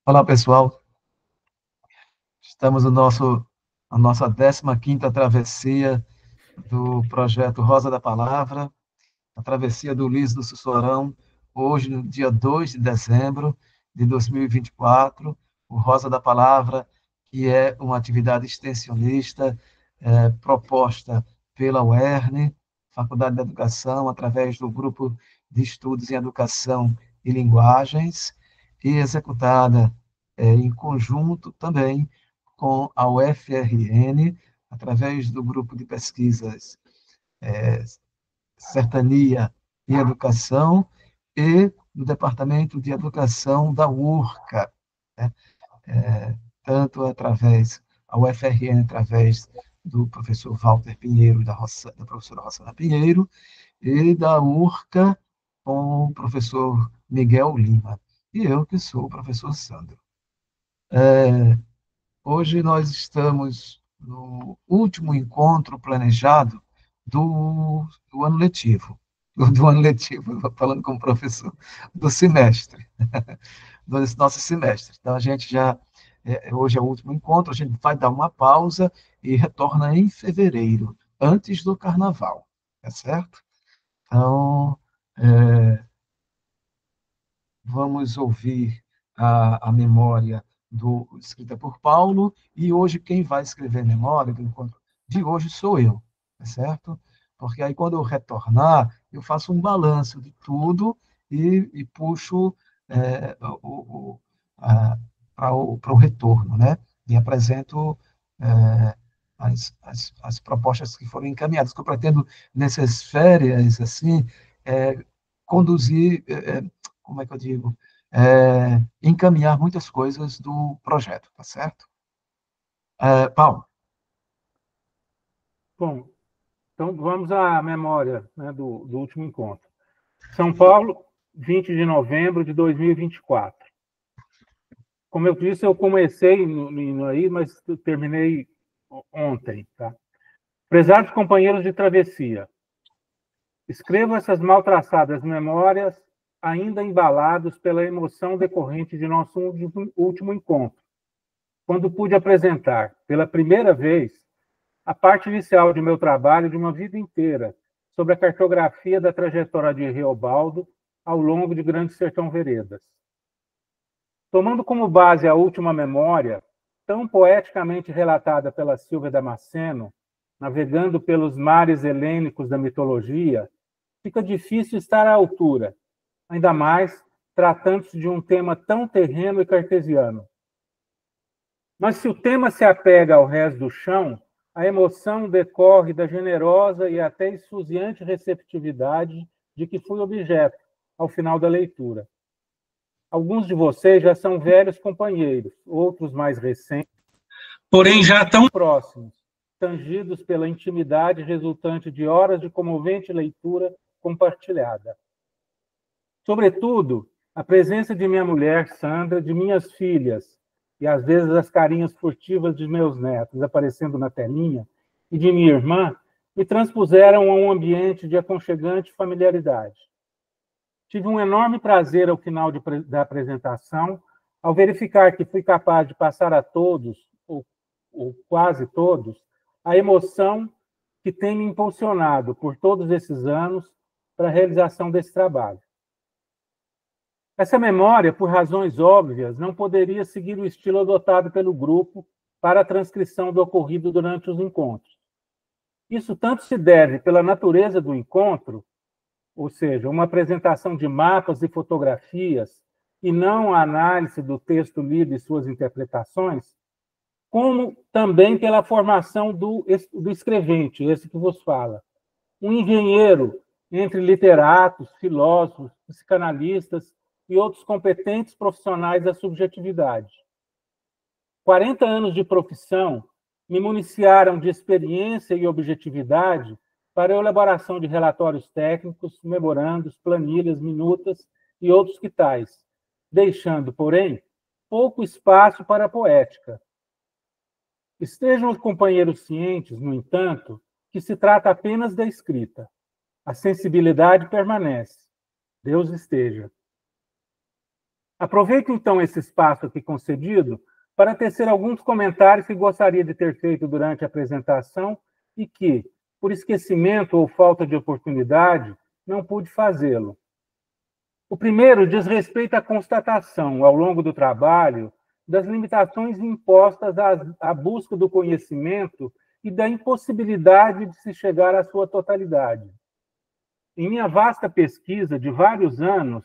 Olá, pessoal. Estamos na nossa 15ª travessia do projeto Rosa da Palavra, a travessia do Ulisses do Sussurão, hoje, no dia 2 de dezembro de 2024, o Rosa da Palavra, que é uma atividade extensionista proposta pela UERN, Faculdade de Educação, através do Grupo de Estudos em Educação e Linguagens, e executada em conjunto também com a UFRN, através do Grupo de Pesquisas Sertania e Educação, e do Departamento de Educação da URCA, né? Tanto através, a UFRN, através do professor Walter Pinheiro, da professora Rossana Pinheiro, e da URCA, com o professor Miguel Lima, e eu, que sou o professor Sandro. Hoje nós estamos no último encontro planejado do ano letivo. Do ano letivo, falando como professor, do semestre, do nosso semestre. Então, a gente já, hoje é o último encontro, a gente vai dar uma pausa e retorna em fevereiro, antes do carnaval, tá certo? Então, vamos ouvir a memória escrita por Paulo, e hoje quem vai escrever a memória do encontro de hoje sou eu, tá certo? Porque aí, quando eu retornar, eu faço um balanço de tudo e puxo para o retorno, né? E apresento as propostas que foram encaminhadas, que eu pretendo, nessas férias, assim, conduzir, como é que eu digo, encaminhar muitas coisas do projeto, tá certo? Paulo, Bom, então vamos à memória, né, do último encontro. São Paulo, 20 de novembro de 2024. Como eu disse, eu comecei no aí, mas terminei ontem. Tá? Prezados companheiros de travessia, escrevo essas mal traçadas memórias, ainda embalados pela emoção decorrente de nosso último encontro, quando pude apresentar, pela primeira vez, a parte inicial de meu trabalho de uma vida inteira sobre a cartografia da trajetória de Reobaldo ao longo de Grande Sertão Veredas. Tomando como base a última memória, tão poeticamente relatada pela Silvia Damasceno, navegando pelos mares helênicos da mitologia, fica difícil estar à altura, ainda mais tratando-se de um tema tão terreno e cartesiano. Mas se o tema se apega ao resto do chão, a emoção decorre da generosa e até esfuziante receptividade de que fui objeto ao final da leitura. Alguns de vocês já são velhos companheiros, outros mais recentes, porém já tão próximos, tangidos pela intimidade resultante de horas de comovente leitura compartilhada. Sobretudo, a presença de minha mulher, Sandra, de minhas filhas, e às vezes as carinhas furtivas de meus netos aparecendo na telinha, e de minha irmã, me transpuseram a um ambiente de aconchegante familiaridade. Tive um enorme prazer ao final da apresentação, ao verificar que fui capaz de passar a todos, ou quase todos, a emoção que tem me impulsionado por todos esses anos para a realização desse trabalho. Essa memória, por razões óbvias, não poderia seguir o estilo adotado pelo grupo para a transcrição do ocorrido durante os encontros. Isso tanto se deve pela natureza do encontro, ou seja, uma apresentação de mapas e fotografias, e não a análise do texto lido e suas interpretações, como também pela formação do escrevente, esse que vos fala. Um engenheiro entre literatos, filósofos, psicanalistas e outros competentes profissionais da subjetividade. 40 anos de profissão me municiaram de experiência e objetividade para a elaboração de relatórios técnicos, memorandos, planilhas, minutas e outros que tais, deixando, porém, pouco espaço para a poética. Estejam os companheiros cientes, no entanto, que se trata apenas da escrita. A sensibilidade permanece. Deus esteja. Aproveito, então, esse espaço aqui concedido para tecer alguns comentários que gostaria de ter feito durante a apresentação e que, por esquecimento ou falta de oportunidade, não pude fazê-lo. O primeiro diz respeito à constatação, ao longo do trabalho, das limitações impostas à busca do conhecimento e da impossibilidade de se chegar à sua totalidade. Em minha vasta pesquisa de vários anos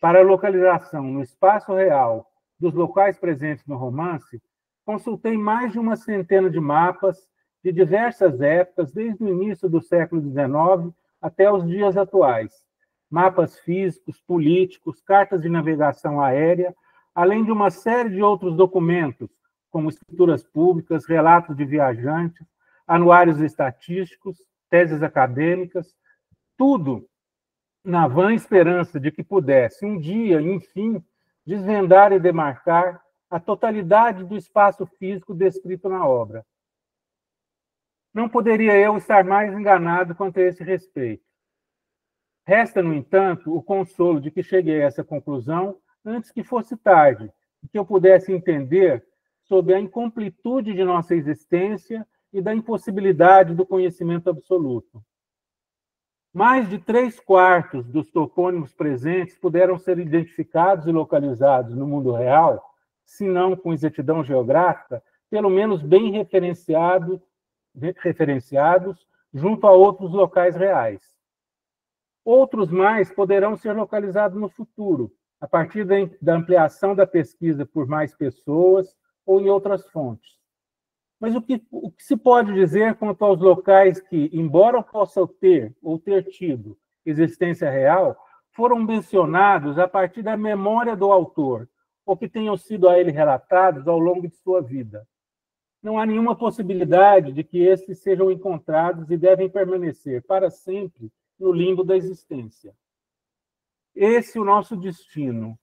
para a localização no espaço real dos locais presentes no romance, consultei mais de uma centena de mapas de diversas épocas, desde o início do século XIX até os dias atuais. Mapas físicos, políticos, cartas de navegação aérea, além de uma série de outros documentos, como escrituras públicas, relatos de viajantes, anuários estatísticos, teses acadêmicas, tudo na vã esperança de que pudesse, um dia, enfim, desvendar e demarcar a totalidade do espaço físico descrito na obra. Não poderia eu estar mais enganado quanto a esse respeito. Resta, no entanto, o consolo de que cheguei a essa conclusão antes que fosse tarde, e que eu pudesse entender sobre a incompletude de nossa existência e da impossibilidade do conhecimento absoluto. Mais de 3/4 dos topônimos presentes puderam ser identificados e localizados no mundo real, se não com exatidão geográfica, pelo menos bem referenciados junto a outros locais reais. Outros mais poderão ser localizados no futuro, a partir da ampliação da pesquisa por mais pessoas ou em outras fontes. Mas o que se pode dizer quanto aos locais que, embora possam ter ou ter tido existência real, foram mencionados a partir da memória do autor, ou que tenham sido a ele relatados ao longo de sua vida? Não há nenhuma possibilidade de que esses sejam encontrados e devem permanecer para sempre no limbo da existência. Esse é o nosso destino.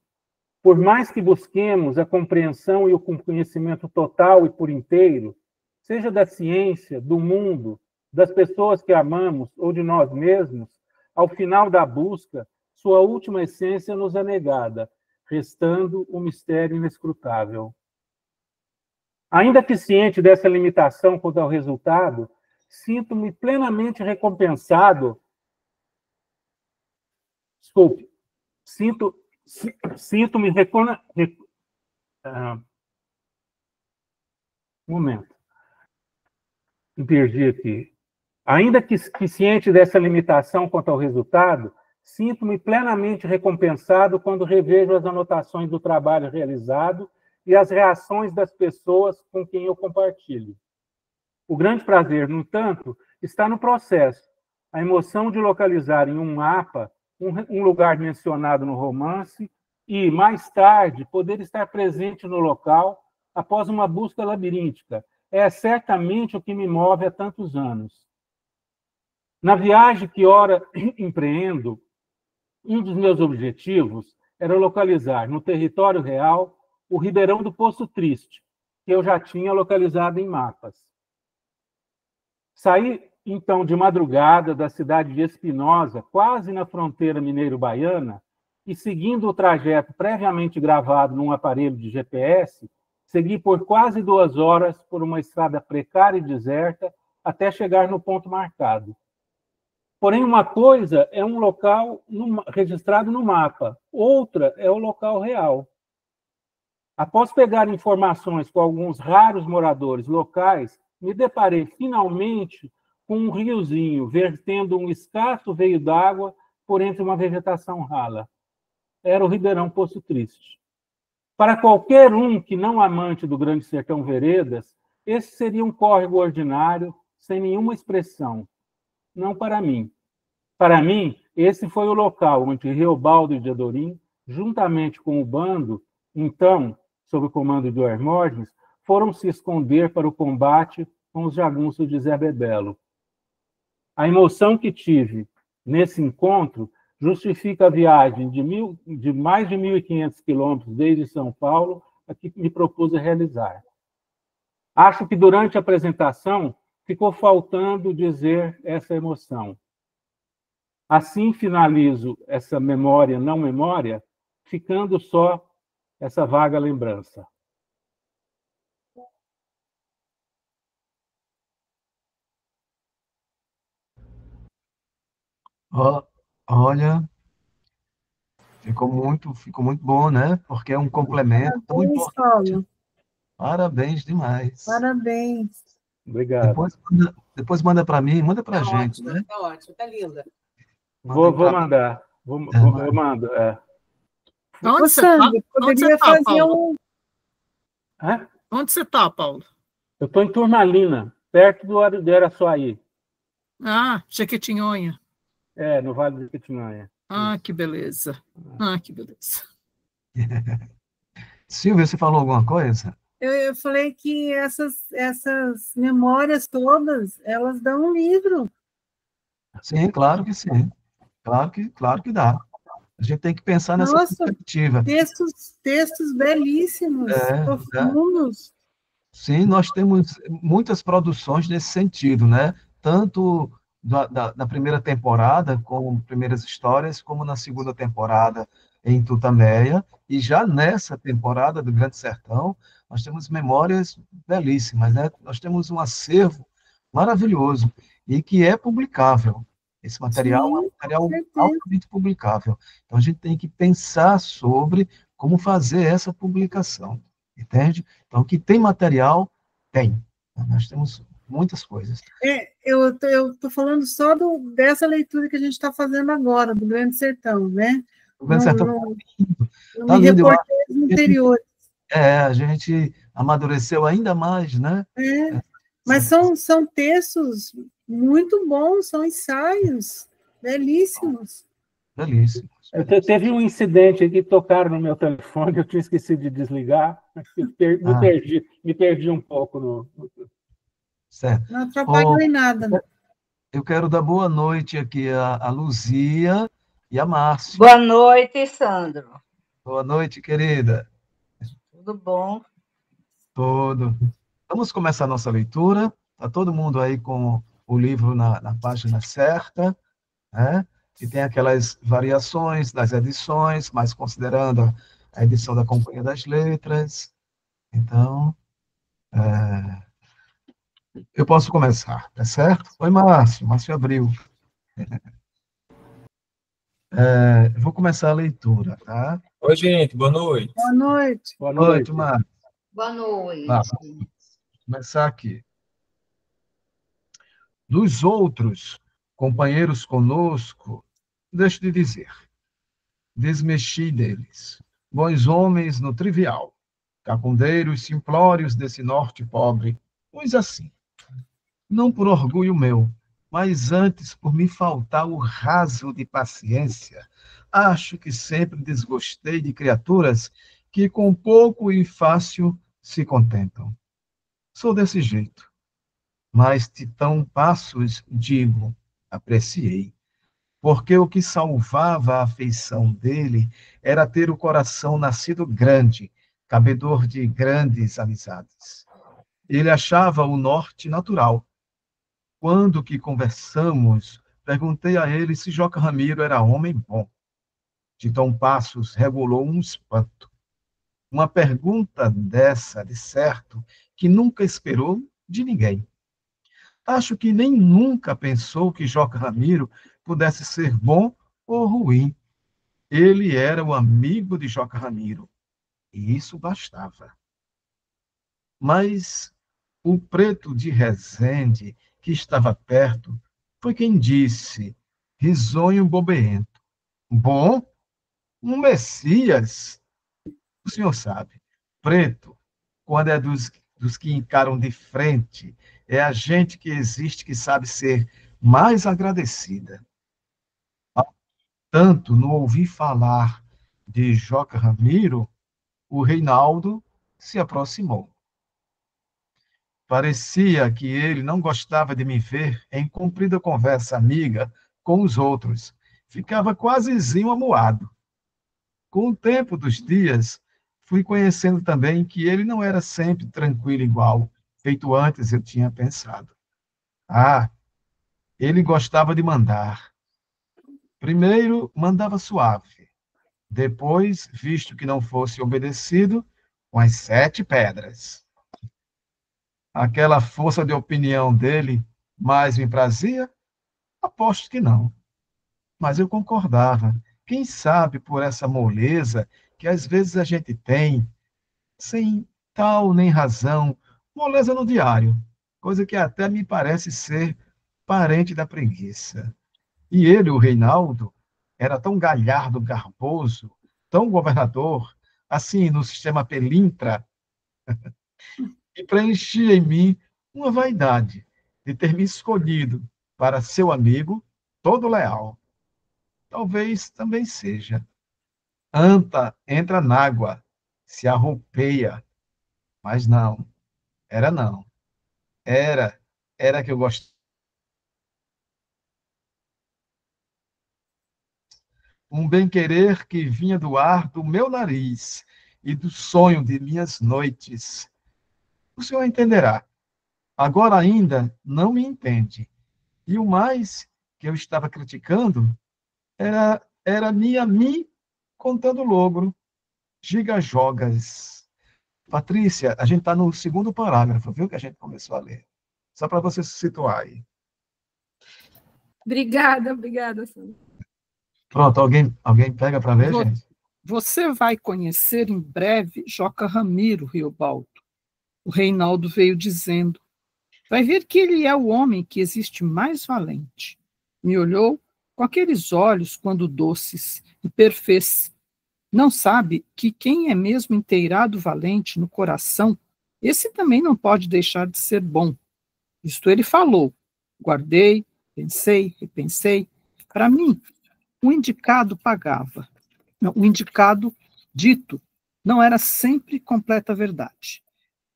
Por mais que busquemos a compreensão e o conhecimento total e por inteiro, seja da ciência, do mundo, das pessoas que amamos ou de nós mesmos, ao final da busca, sua última essência nos é negada, restando o mistério inescrutável. Ainda que ciente dessa limitação quanto ao resultado, sinto-me plenamente recompensado. Desculpe. Sinto-me momento. Me perdi aqui. Ainda que ciente dessa limitação quanto ao resultado, sinto-me plenamente recompensado quando revejo as anotações do trabalho realizado e as reações das pessoas com quem eu compartilho. O grande prazer, no entanto, está no processo. A emoção de localizar em um mapa um lugar mencionado no romance e, mais tarde, poder estar presente no local após uma busca labiríntica. É certamente o que me move há tantos anos. Na viagem que ora empreendo, um dos meus objetivos era localizar no território real o Ribeirão do Poço Triste, que eu já tinha localizado em mapas. Saí, então, de madrugada da cidade de Espinosa, quase na fronteira mineiro-baiana, e seguindo o trajeto previamente gravado num aparelho de GPS, segui por quase 2 horas por uma estrada precária e deserta até chegar no ponto marcado. Porém, uma coisa é um local registrado no mapa, outra é o local real. Após pegar informações com alguns raros moradores locais, me deparei finalmente com um riozinho vertendo um escasso veio d'água por entre uma vegetação rala. Era o Ribeirão Poço Triste. Para qualquer um que não amante do Grande Sertão Veredas, esse seria um córrego ordinário, sem nenhuma expressão. Não para mim. Para mim, esse foi o local onde Reobaldo de Adorim, juntamente com o bando, então, sob o comando de Hermógenes, foram se esconder para o combate com os jagunços de Zé Bebelo. A emoção que tive nesse encontro justifica a viagem de mais de 1.500 quilômetros desde São Paulo a que me propus a realizar. Acho que durante a apresentação ficou faltando dizer essa emoção. Assim finalizo essa memória, não memória, ficando só essa vaga lembrança. Olha, ficou muito bom, né? Porque é um complemento tão Parabéns, importante. Paulo. Parabéns demais. Parabéns. Obrigado. Depois manda para mim, manda para a Tá gente, ótimo, né? tá ótimo, tá linda. Manda Vou para mandar. Eu mando. Ô, Onde você tá? Sandra, Onde você poderia tá, fazer Paulo? um. Hã? Onde você tá, Paulo? Eu estou em Turmalina, perto do Araçuaí, Ah, Jequitinhonha. no Vale do Jequitinhonha. Ah, que beleza. Ah, que beleza. Silvia, você falou alguma coisa? Eu falei que essas memórias todas, elas dão um livro. Sim, claro que sim. Claro que dá. A gente tem que pensar nessa Nossa, perspectiva. textos belíssimos, Né? profundos. Sim, nós temos muitas produções nesse sentido, né? Tanto da primeira temporada, com primeiras histórias, como na segunda temporada em Tutameia, e já nessa temporada do Grande Sertão, nós temos memórias belíssimas, né? Nós temos um acervo maravilhoso e que é publicável. Esse material é um Sim, com material certeza. altamente publicável. Então, a gente tem que pensar sobre como fazer essa publicação, entende? Então, que tem material, tem. Nós temos muitas coisas. Eu estou falando só dessa leitura que a gente está fazendo agora, do Grande Sertão, né? O Grande Não, Sertão não, não está me lindo, eu acho. reportei nos interiores. A gente amadureceu ainda mais, né? Mas são textos muito bons, são ensaios belíssimos. Belíssimo. Teve um incidente aqui, tocaram no meu telefone, eu tinha esquecido de desligar, me perdi um pouco. Certo. Não atrapalhou em nada. Né? Eu quero dar boa noite aqui a Luzia e a Márcia. Boa noite, Sandro. Boa noite, querida. Tudo bom? Tudo. Vamos começar a nossa leitura. Está todo mundo aí com o livro na página certa, né? E tem aquelas variações das edições, mas considerando a edição da Companhia das Letras. Então, eu posso começar, tá certo? Oi, Márcio Abril. Eu vou começar a leitura, tá? Oi, gente, boa noite. Boa noite. Boa Boa noite, noite. Márcio. Boa noite. Vou começar aqui. Dos outros companheiros conosco, deixo de dizer, desmexi deles, bons homens no trivial, cacundeiros simplórios desse norte pobre, pois assim, não por orgulho meu, mas antes por me faltar o raso de paciência, acho que sempre desgostei de criaturas que com pouco e fácil se contentam. Sou desse jeito, mas de tão passos digo, apreciei, porque o que salvava a afeição dele era ter o coração nascido grande, cabedor de grandes amizades. Ele achava o norte natural. Quando que conversamos, perguntei a ele se Joca Ramiro era homem bom. De Tom Passos regulou um espanto. Uma pergunta dessa, de certo, que nunca esperou de ninguém. Acho que nem nunca pensou que Joca Ramiro pudesse ser bom ou ruim. Ele era o amigo de Joca Ramiro, e isso bastava. Mas o preto de Resende, que estava perto, foi quem disse, risonho bobeento: bom, um Messias. O senhor sabe, preto, quando é dos que encaram de frente, é a gente que existe que sabe ser mais agradecida. Tanto no ouvir falar de Joca Ramiro, o Reinaldo se aproximou. Parecia que ele não gostava de me ver em comprida conversa amiga com os outros. Ficava quasezinho amuado. Com o tempo dos dias, fui conhecendo também que ele não era sempre tranquilo igual, feito antes eu tinha pensado. Ah, ele gostava de mandar. Primeiro, mandava suave, Depois, visto que não fosse obedecido, com as 7 pedras. Aquela força de opinião dele mais me prazia? Aposto que não. Mas eu concordava. Quem sabe por essa moleza que às vezes a gente tem, sem tal nem razão, moleza no diário, coisa que até me parece ser parente da preguiça. E ele, o Reinaldo, era tão galhardo, garboso, tão governador, assim, no sistema Pelintra, e preenchia em mim uma vaidade de ter me escolhido para seu amigo todo leal. Talvez também seja. Anta entra nágua, se arroupeia, mas não, era não. Era, era que eu gostava. Um bem-querer que vinha do ar do meu nariz e do sonho de minhas noites. O senhor entenderá. Agora ainda não me entende. E o mais que eu estava criticando era mim contando logro, gigajogas. Patrícia, a gente está no segundo parágrafo, viu, que a gente começou a ler. Só para você se situar aí. Obrigada, Sandra. Pronto, alguém pega para ver, gente? Você vai conhecer em breve Joca Ramiro, Riobaldo. O Reinaldo veio dizendo. Vai ver que ele é o homem que existe mais valente. Me olhou com aqueles olhos quando doces e perfez. Não sabe que quem é mesmo inteirado valente no coração, esse também não pode deixar de ser bom. Isto ele falou. Guardei, pensei, repensei. Para mim, o indicado pagava. Não, o indicado dito não era sempre completa verdade.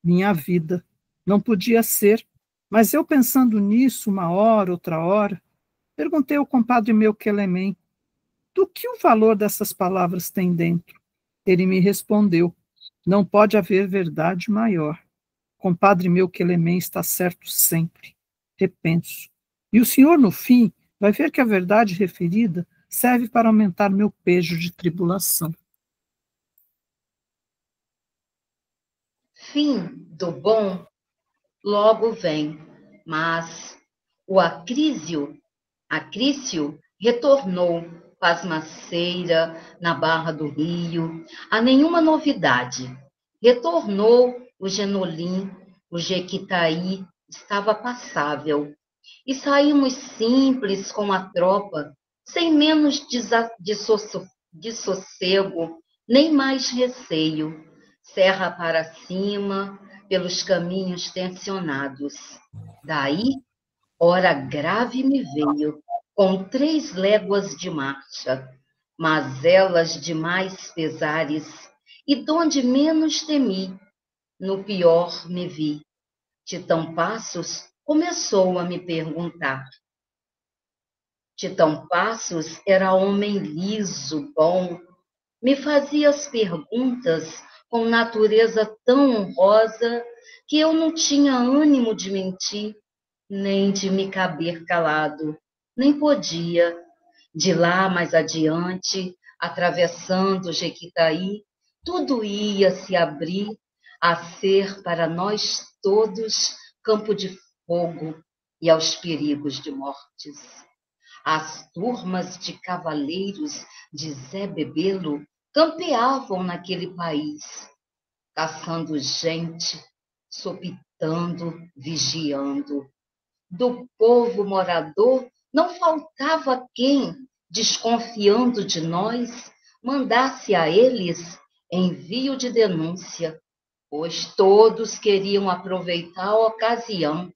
Minha vida não podia ser, mas eu pensando nisso uma hora, outra hora, perguntei ao compadre meu Quelemem, do que o valor dessas palavras tem dentro? Ele me respondeu, não pode haver verdade maior. Compadre meu Quelemem está certo sempre. Repenso. E o senhor, no fim, vai ver que a verdade referida serve para aumentar meu pejo de tribulação. Fim do bom logo vem, mas o Acrício retornou pasmaceira na Barra do Rio, a nenhuma novidade. Retornou o Genolim, o Jequitaí estava passável. E saímos simples com a tropa, sem menos de sossego, nem mais receio. Serra para cima, pelos caminhos tensionados. Daí, hora grave me veio, com 3 léguas de marcha, mazelas de mais pesares, e donde menos temi, no pior me vi. Titão Passos começou a me perguntar. Titão Passos era homem liso, bom, me fazia as perguntas com natureza tão honrosa que eu não tinha ânimo de mentir, nem de me caber calado, nem podia. De lá mais adiante, atravessando Jequitaí, tudo ia se abrir a ser para nós todos campo de fogo e aos perigos de mortes. As turmas de cavaleiros de Zé Bebelo campeavam naquele país, caçando gente, sopitando, vigiando. Do povo morador não faltava quem, desconfiando de nós, mandasse a eles envio de denúncia, pois todos queriam aproveitar a ocasião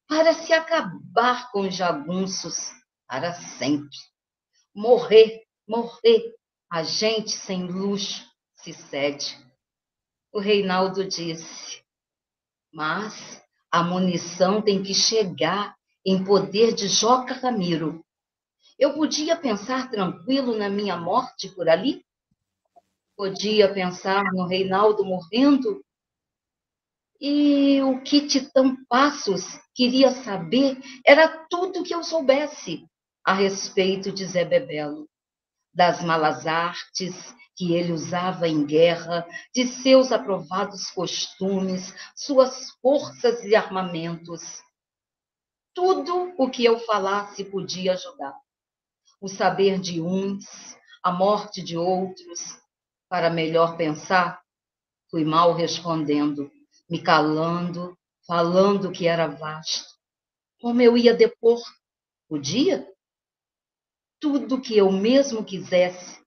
para se acabar com os jagunços para sempre. Morrer, a gente sem luxo se cede. O Reinaldo disse, mas a munição tem que chegar em poder de Joca Ramiro. Eu podia pensar tranquilo na minha morte por ali? Podia pensar no Reinaldo morrendo? E o que Titão Passos queria saber era tudo que eu soubesse a respeito de Zé Bebelo. das malas artes que ele usava em guerra, de seus aprovados costumes, suas forças e armamentos. Tudo o que eu falasse podia ajudar. O saber de uns, a morte de outros. Para melhor pensar, fui mal respondendo, me calando, falando que era vasto. Como eu ia depor? Podia? Tudo que eu mesmo quisesse,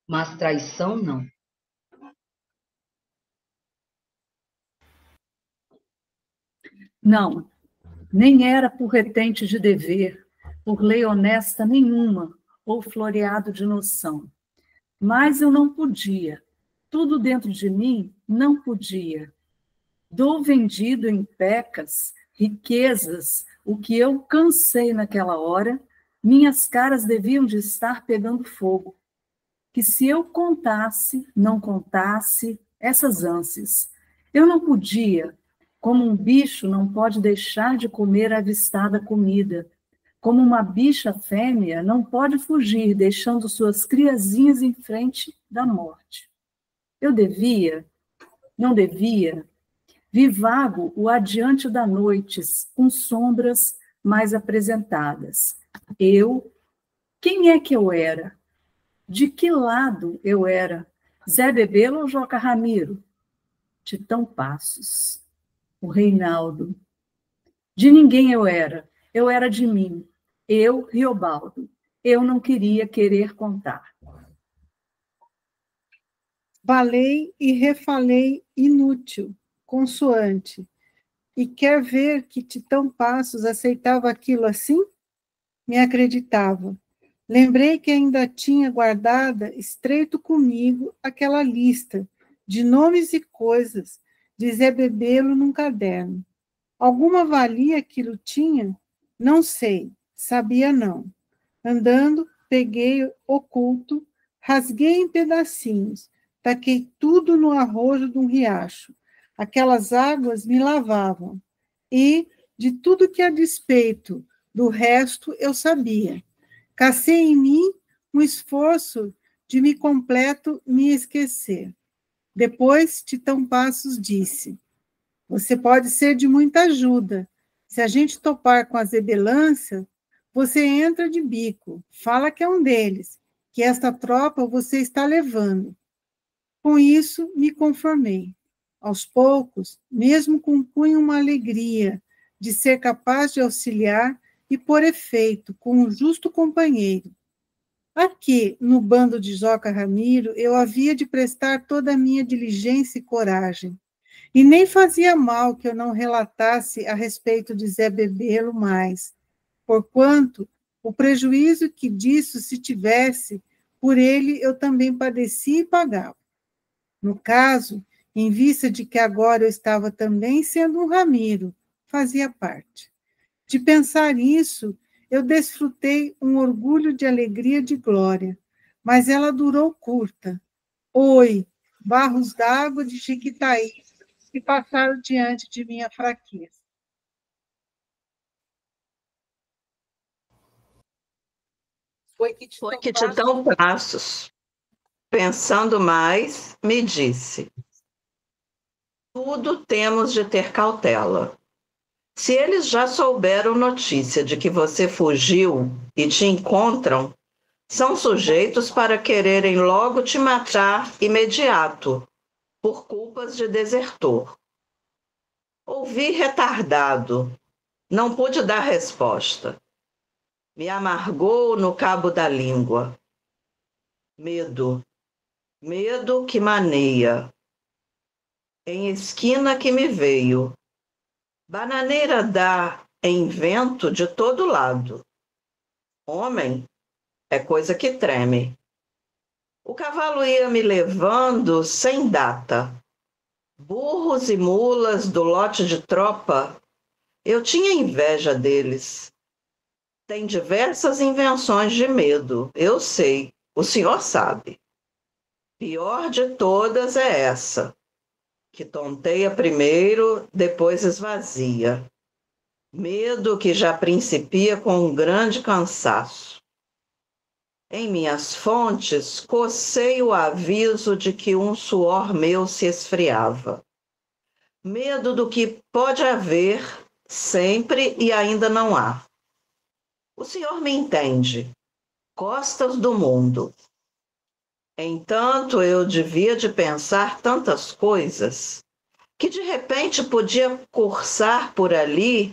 mas traição não. Não, nem era por retente de dever, por lei honesta nenhuma, ou floreado de noção. Mas eu não podia, tudo dentro de mim não podia. Dou vendido em pecas, riquezas, o que eu cansei naquela hora, minhas caras deviam de estar pegando fogo. Que se eu contasse, não contasse, essas ânsias. Eu não podia, como um bicho não pode deixar de comer a avistada comida, como uma bicha fêmea não pode fugir, deixando suas criazinhas em frente da morte. Eu devia, não devia, vi vago o adiante da noites, com sombras mais apresentadas. Eu, quem é que eu era? De que lado eu era? Zé Bebelo ou Joca Ramiro? Titão Passos, o Reinaldo. De ninguém eu era de mim. Eu, Riobaldo. Eu não querer contar. Falei e refalei inútil, consoante. E quer ver que Titão Passos aceitava aquilo assim? Me acreditava. Lembrei que ainda tinha guardada, estreito comigo, aquela lista de nomes e coisas de Zé Bebelo num caderno. Alguma valia aquilo tinha? Não sei, sabia não. Andando, peguei oculto, rasguei em pedacinhos, taquei tudo no arrojo de um riacho. Aquelas águas me lavavam. E, de tudo que a despeito do resto, eu sabia. Cacei em mim um esforço de me completo me esquecer. Depois, Titão Passos disse: você pode ser de muita ajuda. Se a gente topar com a zebelância, você entra de bico, fala que é um deles, que esta tropa você está levando. Com isso, me conformei. Aos poucos, mesmo compunha uma alegria de ser capaz de auxiliar e por efeito, com um justo companheiro. Aqui, no bando de Joca Ramiro, eu havia de prestar toda a minha diligência e coragem. E nem fazia mal que eu não relatasse a respeito de Zé Bebelo mais, porquanto o prejuízo que disso se tivesse, por ele eu também padeci e pagava. No caso, em vista de que agora eu estava também sendo um Ramiro, fazia parte. De pensar isso, eu desfrutei um orgulho de alegria de glória, mas ela durou curta. Oi, barros d'água de Chiquitaí, que passaram diante de minha fraqueza. Foi que Titão Passos, pensando mais, me disse: tudo temos de ter cautela. Se eles já souberam notícia de que você fugiu e te encontram, são sujeitos para quererem logo te matar imediato, por culpas de desertor. Ouvi retardado, não pude dar resposta. Me amargou no cabo da língua. Medo, medo que maneia. Em esquina que me veio. Bananeira dá em vento de todo lado. Homem é coisa que treme. O cavalo ia me levando sem data. Burros e mulas do lote de tropa, eu tinha inveja deles. Tem diversas invenções de medo, eu sei, o senhor sabe. Pior de todas é essa, que tonteia primeiro, depois esvazia. Medo que já principia com um grande cansaço. Em minhas fontes, cocei o aviso de que um suor meu se esfriava. Medo do que pode haver sempre e ainda não há. O senhor me entende. Costas do mundo. Entanto, eu devia de pensar tantas coisas, que de repente podia cursar por ali,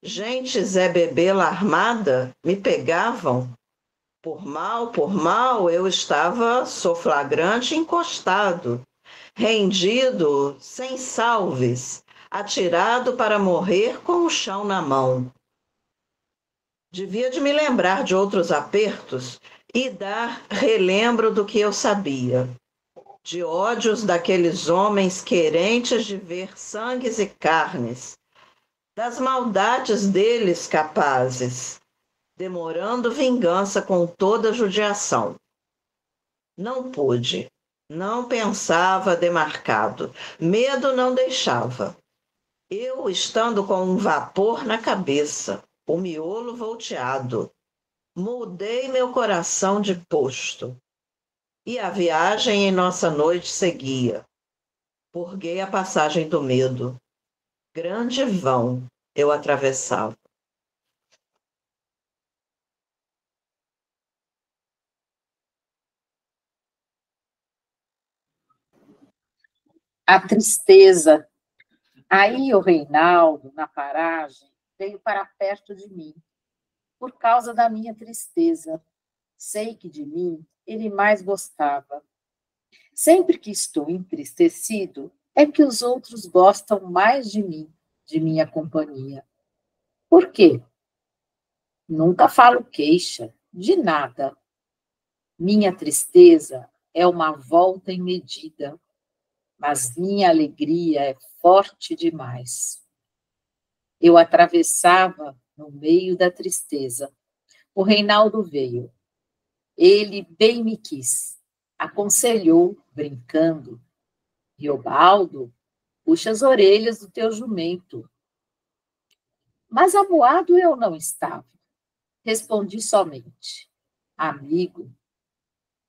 gente Zé Bebela armada, me pegavam. Por mal, eu estava soflagrante encostado, rendido, sem salves, atirado para morrer com o chão na mão. Devia de me lembrar de outros apertos e dar relembro do que eu sabia, de ódios daqueles homens querentes de ver sangues e carnes, das maldades deles capazes, demorando vingança com toda judiação. Não pude, não pensava demarcado, medo não deixava. Eu estando com um vapor na cabeça, o miolo volteado, mudei meu coração de posto. E a viagem em nossa noite seguia. Purguei a passagem do medo. Grande vão eu atravessava. A tristeza. Aí o Reinaldo, na paragem, veio para perto de mim, por causa da minha tristeza. Sei que de mim ele mais gostava. Sempre que estou entristecido, é que os outros gostam mais de mim, de minha companhia. Por quê? Nunca falo queixa, de nada. Minha tristeza é uma volta em medida, mas minha alegria é forte demais. Eu atravessava no meio da tristeza. O Reinaldo veio. Ele bem me quis. Aconselhou, brincando. Riobaldo, puxa as orelhas do teu jumento. Mas amuado eu não estava. Respondi somente, amigo,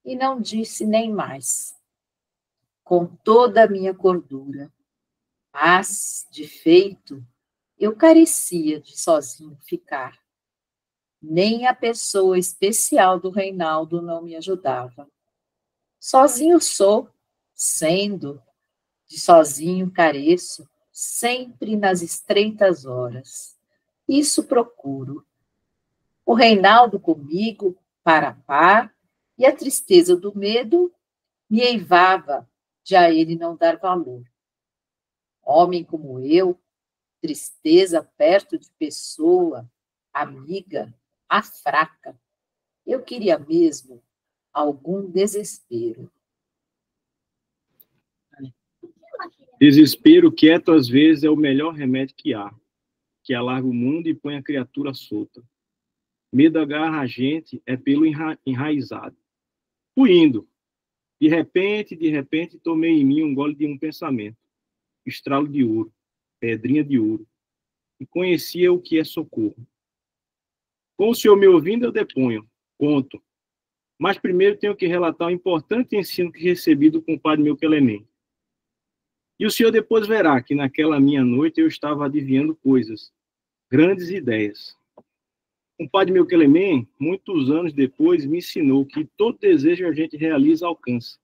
e não disse nem mais. Com toda a minha cordura. Mas, de feito, eu carecia de sozinho ficar. Nem a pessoa especial do Reinaldo não me ajudava. Sozinho sou, sendo, de sozinho careço, sempre nas estreitas horas. Isso procuro. O Reinaldo comigo, para par, e a tristeza do medo me eivava de a ele não dar valor. Homem como eu, tristeza perto de pessoa, amiga, a fraca. Eu queria mesmo algum desespero. Desespero quieto, às vezes, é o melhor remédio que alarga o mundo e põe a criatura solta. Medo agarra a gente é pelo enraizado. Fui indo. De repente, tomei em mim um gole de um pensamento. Estralo de ouro, pedrinha de ouro. E conhecia o que é socorro. Com o senhor me ouvindo, eu deponho, conto. Mas primeiro tenho que relatar o importante ensino que recebi do compadre meu Quelemem. E o senhor depois verá que naquela minha noite eu estava adivinhando coisas, grandes ideias. O compadre meu Quelemem, muitos anos depois, me ensinou que todo desejo a gente realiza alcança.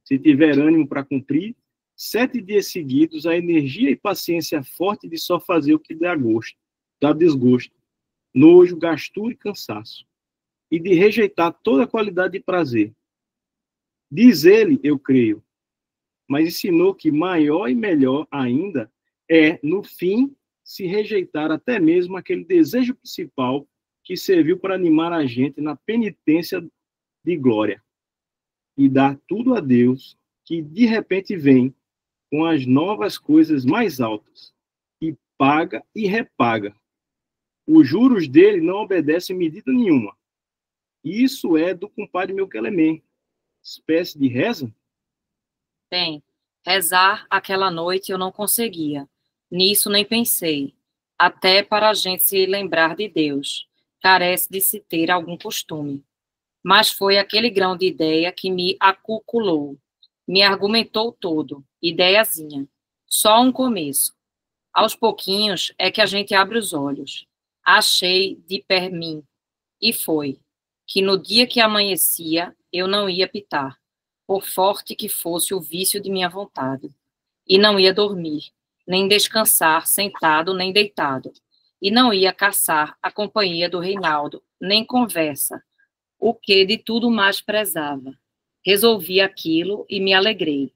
Se tiver ânimo para cumprir, 7 dias seguidos, a energia e paciência forte de só fazer o que dá gosto, dá desgosto, nojo, gastura e cansaço, e de rejeitar toda qualidade de prazer. Diz ele, eu creio, mas ensinou que maior e melhor ainda é, no fim, se rejeitar até mesmo aquele desejo principal que serviu para animar a gente na penitência de glória e dar tudo a Deus, que de repente vem com as novas coisas mais altas, e paga e repaga. Os juros dele não obedecem medida nenhuma. Isso é do compadre meu Quelemem. Espécie de reza? Bem, rezar aquela noite eu não conseguia. Nisso nem pensei. Até para a gente se lembrar de Deus, carece de se ter algum costume. Mas foi aquele grão de ideia que me acuculou, me argumentou todo, ideiazinha. Só um começo. Aos pouquinhos é que a gente abre os olhos. Achei de per mim, e foi, que no dia que amanhecia eu não ia pitar, por forte que fosse o vício de minha vontade, e não ia dormir, nem descansar sentado nem deitado, e não ia caçar a companhia do Reinaldo, nem conversa, o que de tudo mais prezava. Resolvi aquilo e me alegrei.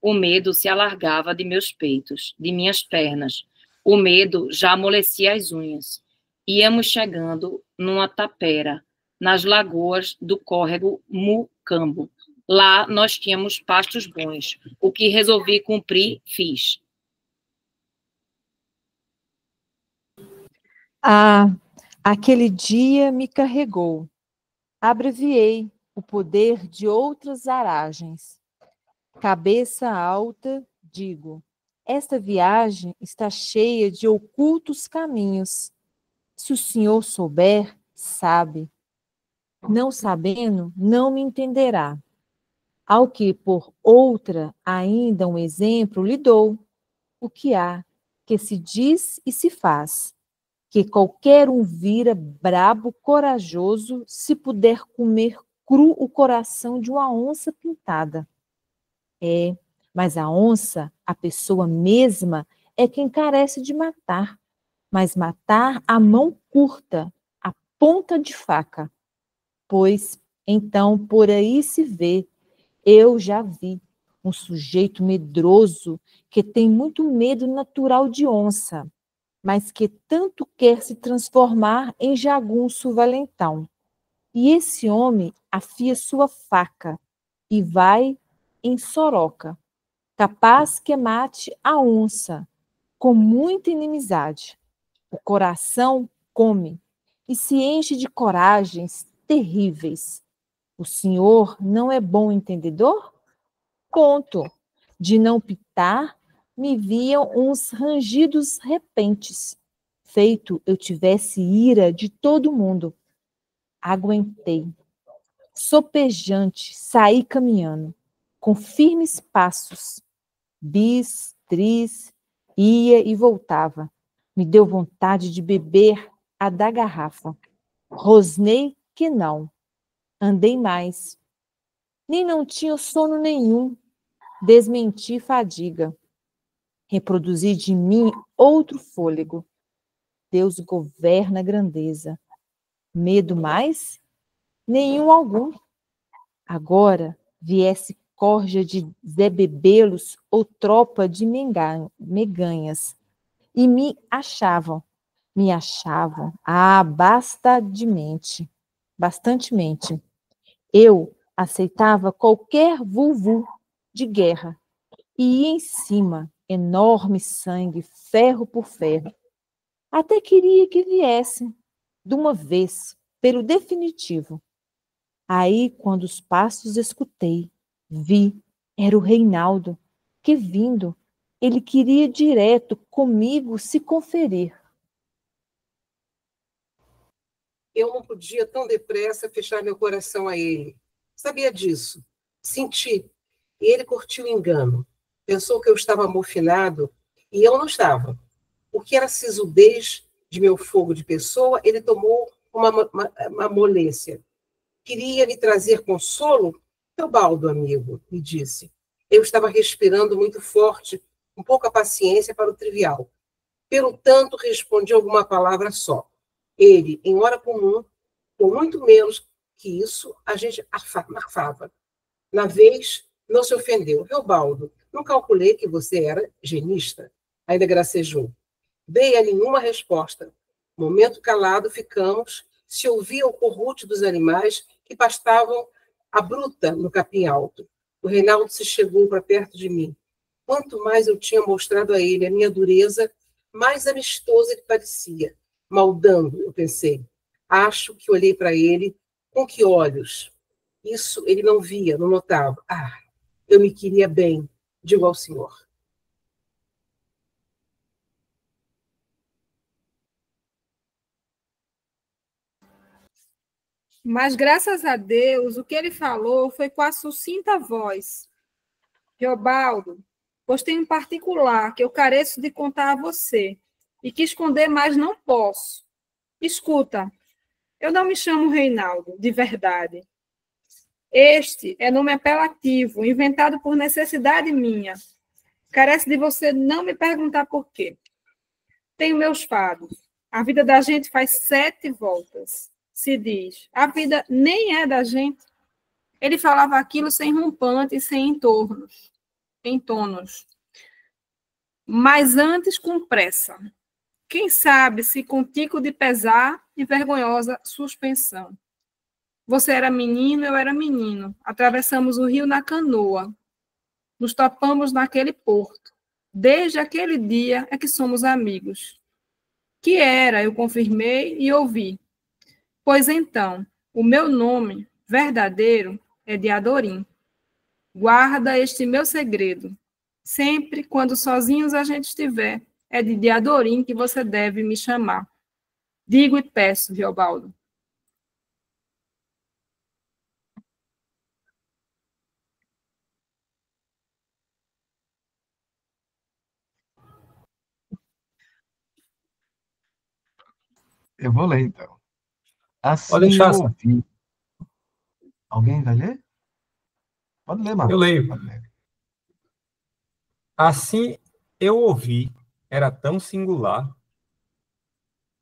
O medo se alargava de meus peitos, de minhas pernas. O medo já amolecia as unhas. Íamos chegando numa tapera, nas lagoas do córrego Mucambo. Lá nós tínhamos pastos bons. O que resolvi cumprir, fiz. Ah, aquele dia me carregou. Abreviei o poder de outras aragens. Cabeça alta, digo, esta viagem está cheia de ocultos caminhos. Se o senhor souber, sabe. Não sabendo, não me entenderá. Ao que, por outra, ainda um exemplo lhe dou. O que há, que se diz e se faz, que qualquer um vira brabo, corajoso, se puder comer cru o coração de uma onça pintada. É, mas a onça, a pessoa mesma, é quem carece de matar, mas matar a mão curta, a ponta de faca. Pois, então, por aí se vê, eu já vi, um sujeito medroso que tem muito medo natural de onça, mas que tanto quer se transformar em jagunço valentão. E esse homem afia sua faca e vai em soroca, capaz que mate a onça, com muita inimizade. O coração come e se enche de coragens terríveis. O senhor não é bom entendedor? Conto. De não pitar, me viam uns rangidos repentes, feito eu tivesse ira de todo mundo. Aguentei. Sopejante, saí caminhando, com firmes passos. Bis, tris, ia e voltava. Me deu vontade de beber a da garrafa. Rosnei que não. Andei mais. Nem não tinha sono nenhum. Desmenti fadiga. Reproduzi de mim outro fôlego. Deus governa a grandeza. Medo mais? Nenhum algum. Agora viesse corja de Zé Bebelos ou tropa de meganhas. E me achavam, bastantemente. Eu aceitava qualquer vulvu de guerra. E ia em cima, enorme sangue, ferro por ferro. Até queria que viessem, de uma vez, pelo definitivo. Aí, quando os passos escutei, vi, era o Reinaldo, que vindo, ele queria direto comigo se conferir. Eu não podia tão depressa fechar meu coração a ele. Sabia disso. Senti. E ele curtiu o engano. Pensou que eu estava amofinado e eu não estava. O que era sisudez de meu fogo de pessoa, ele tomou uma molência. Queria me trazer consolo? Teobaldo, amigo, me disse. Eu estava respirando muito forte, com pouca paciência para o trivial. Pelo tanto, respondi alguma palavra só. Ele, em hora comum, com muito menos que isso, a gente arfava. Na vez, não se ofendeu. Teobaldo, não calculei que você era genista. Ainda gracejou. Dei a nenhuma resposta. Momento calado ficamos, se ouvia o corrute dos animais que pastavam a bruta no capim alto. O Reinaldo se chegou para perto de mim. Quanto mais eu tinha mostrado a ele a minha dureza, mais amistoso ele parecia. Maldando, eu pensei. Acho que olhei para ele. Com que olhos? Isso ele não via, não notava. Ah, eu me queria bem, digo ao senhor. Mas, graças a Deus, o que ele falou foi com a sucinta voz. Teobaldo, pois tem um particular que eu careço de contar a você, e que esconder mais não posso. Escuta, eu não me chamo Reinaldo, de verdade. Este é nome apelativo, inventado por necessidade minha. Carece de você não me perguntar por quê. Tenho meus fados. A vida da gente faz 7 voltas. Se diz, a vida nem é da gente. Ele falava aquilo sem rompante e sem entonos. Mas antes com pressa. Quem sabe se com tico de pesar e vergonhosa suspensão. Você era menino, eu era menino. Atravessamos o rio na canoa. Nos topamos naquele porto. Desde aquele dia é que somos amigos. Que era, eu confirmei e ouvi. Pois então, o meu nome verdadeiro é de Adorim. Guarda este meu segredo. Sempre, quando sozinhos a gente estiver, é de Adorim que você deve me chamar. Digo e peço, Riobaldo. Eu vou ler, então. Pode Assim deixar, eu Sam. ouvi. Alguém vai ler? Pode ler, Eu Marcos. leio. Pode ler. Assim eu ouvi, era tão singular.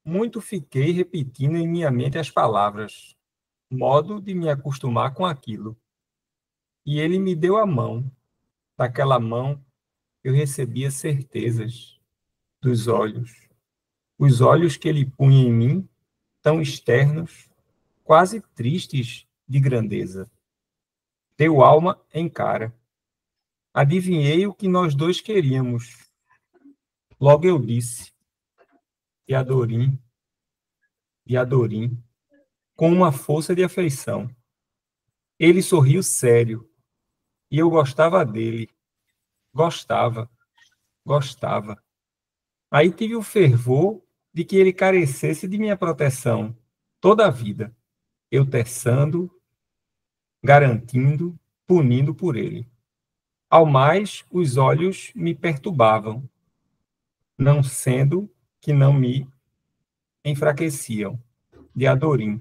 Muito fiquei repetindo em minha mente as palavras, modo de me acostumar com aquilo. E ele me deu a mão. Daquela mão eu recebia certezas dos olhos. Os olhos que ele punha em mim, tão externos, quase tristes de grandeza. Deu alma em cara. Adivinhei o que nós dois queríamos. Logo eu disse, de Adorim, com uma força de afeição. Ele sorriu sério, e eu gostava dele. Gostava. Aí tive o fervor de que ele carecesse de minha proteção toda a vida, eu terçando, garantindo, punindo por ele. Ao mais, os olhos me perturbavam, não sendo que não me enfraqueciam, de Adorim.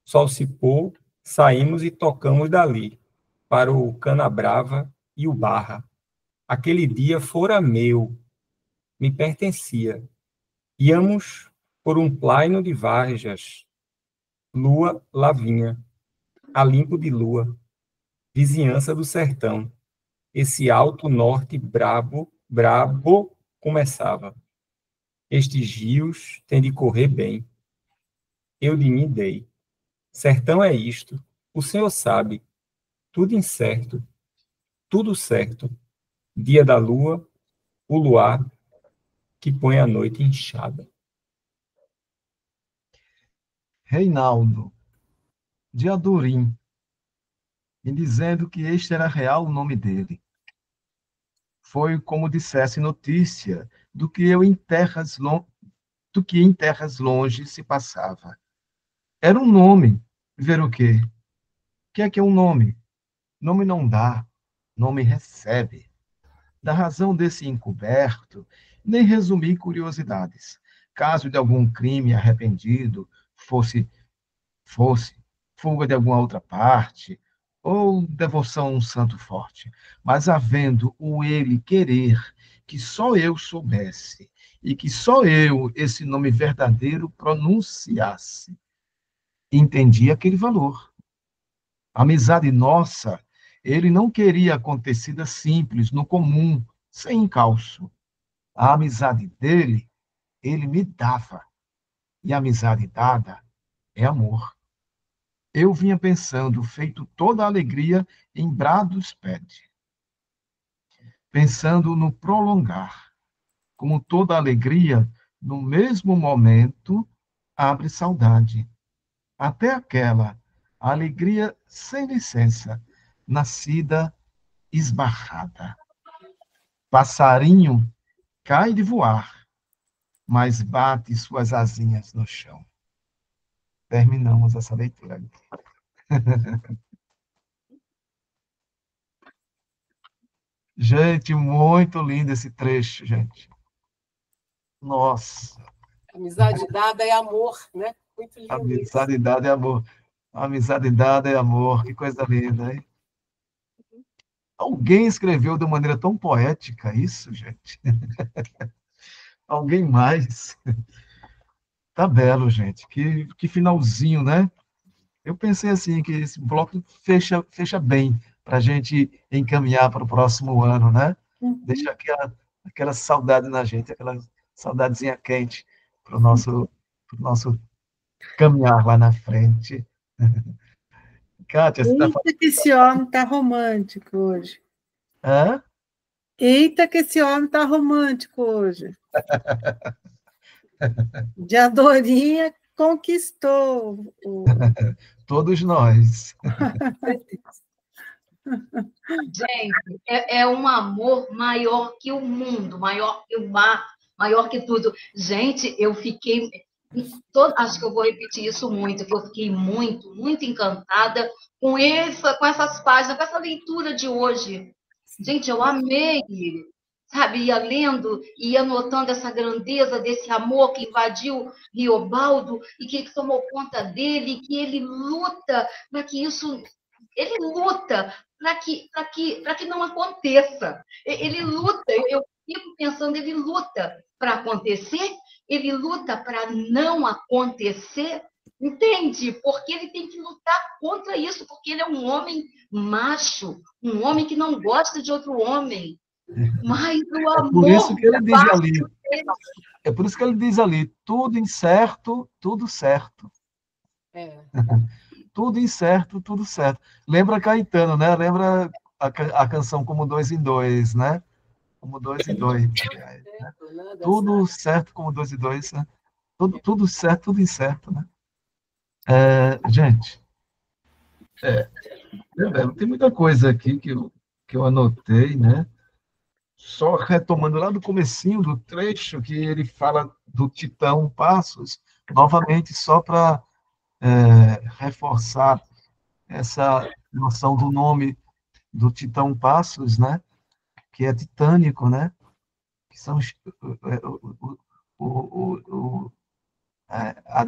Sol se pôr, saímos e tocamos dali, para o Canabrava e o Barra. Aquele dia fora meu, me pertencia. Íamos por um plaino de varjas, lua lá vinha, a limpo de lua, vizinhança do sertão. Esse alto norte brabo começava. Estes rios têm de correr bem. Eu de mim dei. Sertão é isto, o senhor sabe, tudo incerto, tudo certo. Dia da lua, o luar que põe a noite inchada. Reinaldo, de Adorim, me dizendo que este era real o nome dele. Foi como dissesse notícia do que em terras longe se passava. Era um nome. Ver o quê? O que é um nome? Nome não dá, nome recebe. Da razão desse encoberto, nem resumi curiosidades. Caso de algum crime arrependido fosse fuga de alguma outra parte, ou devoção a um santo forte, mas havendo o ele querer que só eu soubesse, e que só eu esse nome verdadeiro pronunciasse, entendi aquele valor. A amizade nossa, ele não queria acontecida simples, no comum, sem encalço. A amizade dele, ele me dava, e a amizade dada é amor. Eu vinha pensando, feito toda a alegria em brados pede. Pensando no prolongar, como toda alegria, no mesmo momento, abre saudade. Até aquela alegria sem licença, nascida esbarrada. Passarinho cai de voar, mas bate suas asinhas no chão. terminamos essa leitura. Gente, muito lindo esse trecho, gente. Nossa. Amizade dada é amor, né? Muito lindo Amizade isso. dada é amor. Amizade dada é amor. Que coisa linda, hein? Alguém escreveu de maneira tão poética isso, gente? Alguém mais? Tá belo, gente. Que finalzinho, né? Eu pensei assim, que esse bloco fecha bem para a gente encaminhar para o próximo ano, né? Deixa aquela saudade na gente, aquela saudadezinha quente para o nosso caminhar lá na frente. Kátia, você está falando... Eita, que esse homem está romântico hoje. Hã? Eita, que esse homem está romântico hoje. De Adorinha conquistou. Todos nós. Gente, é um amor maior que o mundo, maior que o mar, maior que tudo. Gente, eu fiquei... acho que eu vou repetir isso muito, que eu fiquei muito, muito encantada com essas páginas, com essa leitura de hoje. Gente, eu amei, sabe? Ia lendo, ia notando essa grandeza desse amor que invadiu Riobaldo e que tomou conta dele, que ele luta para que isso... Ele luta para que não aconteça. Ele luta, eu fico pensando, ele luta para acontecer, ele luta para não acontecer, entende? Porque ele tem que lutar contra isso, porque ele é um homem macho, um homem que não gosta de outro homem. Mas o amor... Por isso que ele diz ali, é por isso que ele diz ali, tudo incerto, tudo certo. Tudo incerto, tudo certo. Lembra Caetano, né? Lembra a canção Como Dois em Dois, né? Como Dois em Dois. Né? Tudo certo como dois em dois, né? Tudo certo, tudo incerto, né? Gente, tem muita coisa aqui que eu anotei, né? Só retomando lá do comecinho do trecho que ele fala do Titão Passos, novamente, só para reforçar essa noção do nome do Titão Passos, né? Que é titânico, né? Que são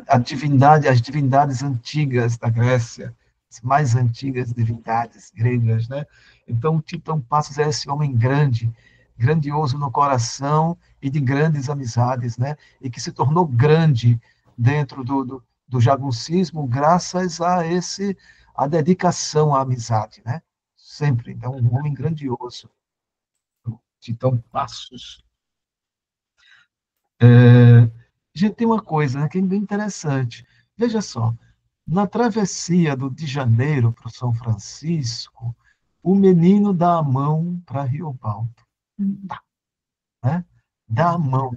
a divindade, as divindades antigas da Grécia, as mais antigas divindades gregas, né? Então, o Titão Passos é esse homem grande, grandioso no coração e de grandes amizades, né? E que se tornou grande dentro do jagunçismo graças a dedicação à amizade, né? Sempre. Então, um homem grandioso. Titão Passos. Gente, tem uma coisa, né, que é bem interessante. Veja só, na travessia de janeiro para o São Francisco, o menino dá a mão para Riobaldo. Né? Dá a mão.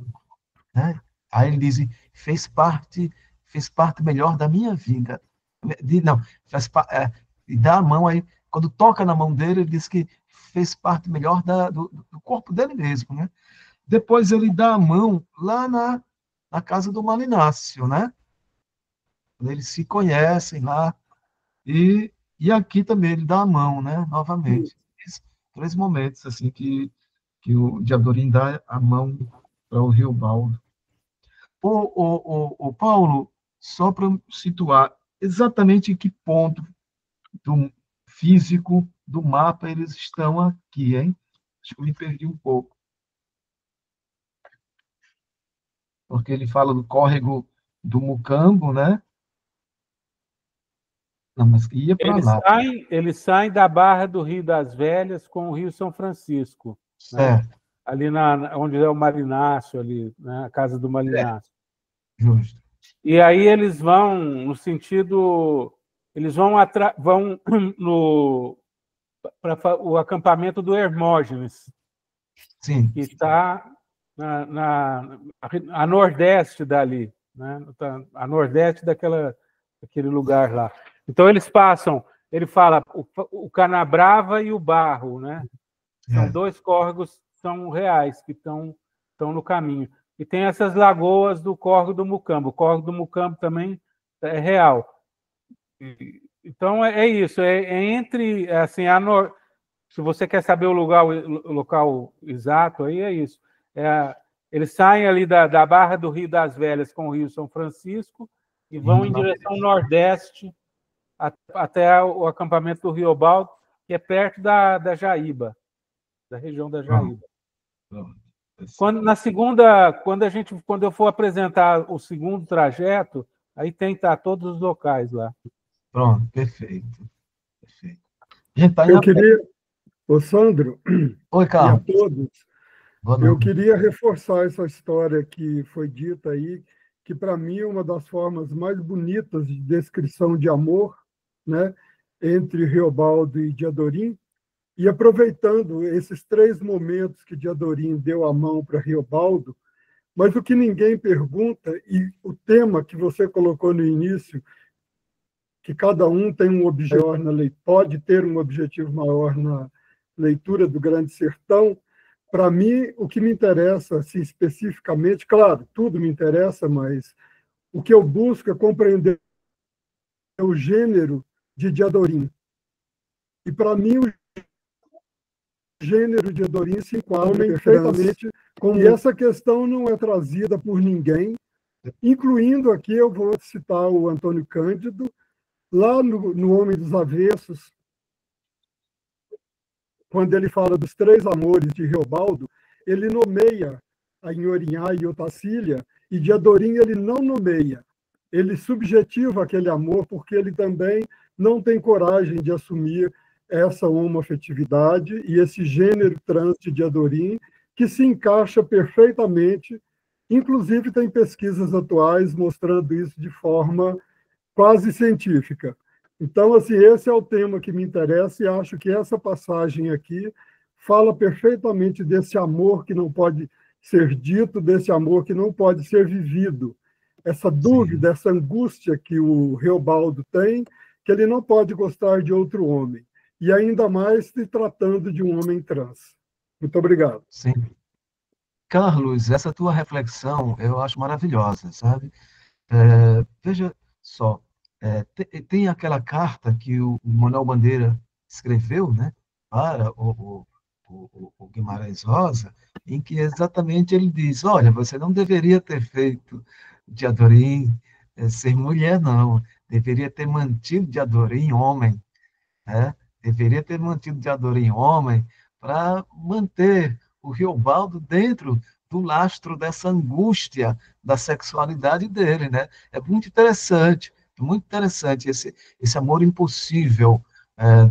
Né? Aí ele diz, fez parte melhor da minha vida. Não, e dá a mão aí, quando toca na mão dele, ele diz que fez parte melhor do corpo dele mesmo, né? Depois ele dá a mão lá na casa do Malinácio, né? Eles se conhecem lá, e aqui também ele dá a mão, né? Novamente. Três momentos, assim, que o Diadorim dá a mão para o Riobaldo. O Paulo, só para situar exatamente em que ponto do físico do mapa eles estão aqui, hein? Acho que eu me perdi um pouco. Porque ele fala do córrego do Mucambo, né? Não, mas ia para lá. Eles saem da Barra do Rio das Velhas com o Rio São Francisco. Certo. Né? Ali onde é o Marinácio, ali, né? A casa do Marinácio. Justo. E aí eles vão no sentido... Eles vão para o acampamento do Hermógenes, sim, que está a nordeste dali, né? A nordeste daquele lugar lá. Então eles passam, ele fala o Canabrava e o Barro, né? São dois córregos, são reais, que estão no caminho. E tem essas lagoas do córrego do Mucambo. O córrego do Mucambo também é real. Então, é isso, é entre, assim, se você quer saber o local exato, aí é isso. Eles saem ali da Barra do Rio das Velhas com o Rio São Francisco e vão em direção nordeste até o acampamento do Riobaldo, que é perto da Jaíba, da região da Jaíba. Quando eu for apresentar o segundo trajeto, aí tá todos os locais lá. Pronto, perfeito. Eu queria, ô Sandro, Oi, e a Carlos. todos, Boa eu noite. queria reforçar essa história que foi dita aí, que para mim é uma das formas mais bonitas de descrição de amor, né, entre Riobaldo e Diadorim, e aproveitando esses 3 momentos que Diadorim deu a mão para Riobaldo, mas o que ninguém pergunta, e o tema que você colocou no início, que cada um tem um objetivo pode ter um objetivo maior na leitura do Grande Sertão. Para mim, o que me interessa, assim, especificamente, claro, tudo me interessa, mas o que eu busco é compreender o gênero de Diadorim. E, para mim, o gênero de Diadorim se enquadra perfeitamente como... E essa questão não é trazida por ninguém, incluindo aqui, eu vou citar o Antônio Cândido, lá no Homem dos Avessos, quando ele fala dos 3 amores de Riobaldo, ele nomeia a Inhorinhá e Otacília, e Diadorim ele não nomeia. Ele subjetiva aquele amor, porque ele também não tem coragem de assumir essa homoafetividade e esse gênero trans de Diadorim, que se encaixa perfeitamente. Inclusive, tem pesquisas atuais mostrando isso de forma quase científica. Então, assim, esse é o tema que me interessa e acho que essa passagem aqui fala perfeitamente desse amor que não pode ser dito, desse amor que não pode ser vivido. Essa dúvida, essa angústia que o Riobaldo tem, que ele não pode gostar de outro homem. E ainda mais se tratando de um homem trans. Muito obrigado. Sim. Carlos, essa tua reflexão eu acho maravilhosa, sabe? Veja só, tem aquela carta que o Manuel Bandeira escreveu, né, para o Guimarães Rosa, em que exatamente ele diz, olha, você não deveria ter feito Diadorim ser mulher, não. Deveria ter mantido Diadorim homem, né? Deveria ter mantido Diadorim homem para manter o Riobaldo dentro do lastro dessa angústia da sexualidade dele, né? É muito interessante esse amor impossível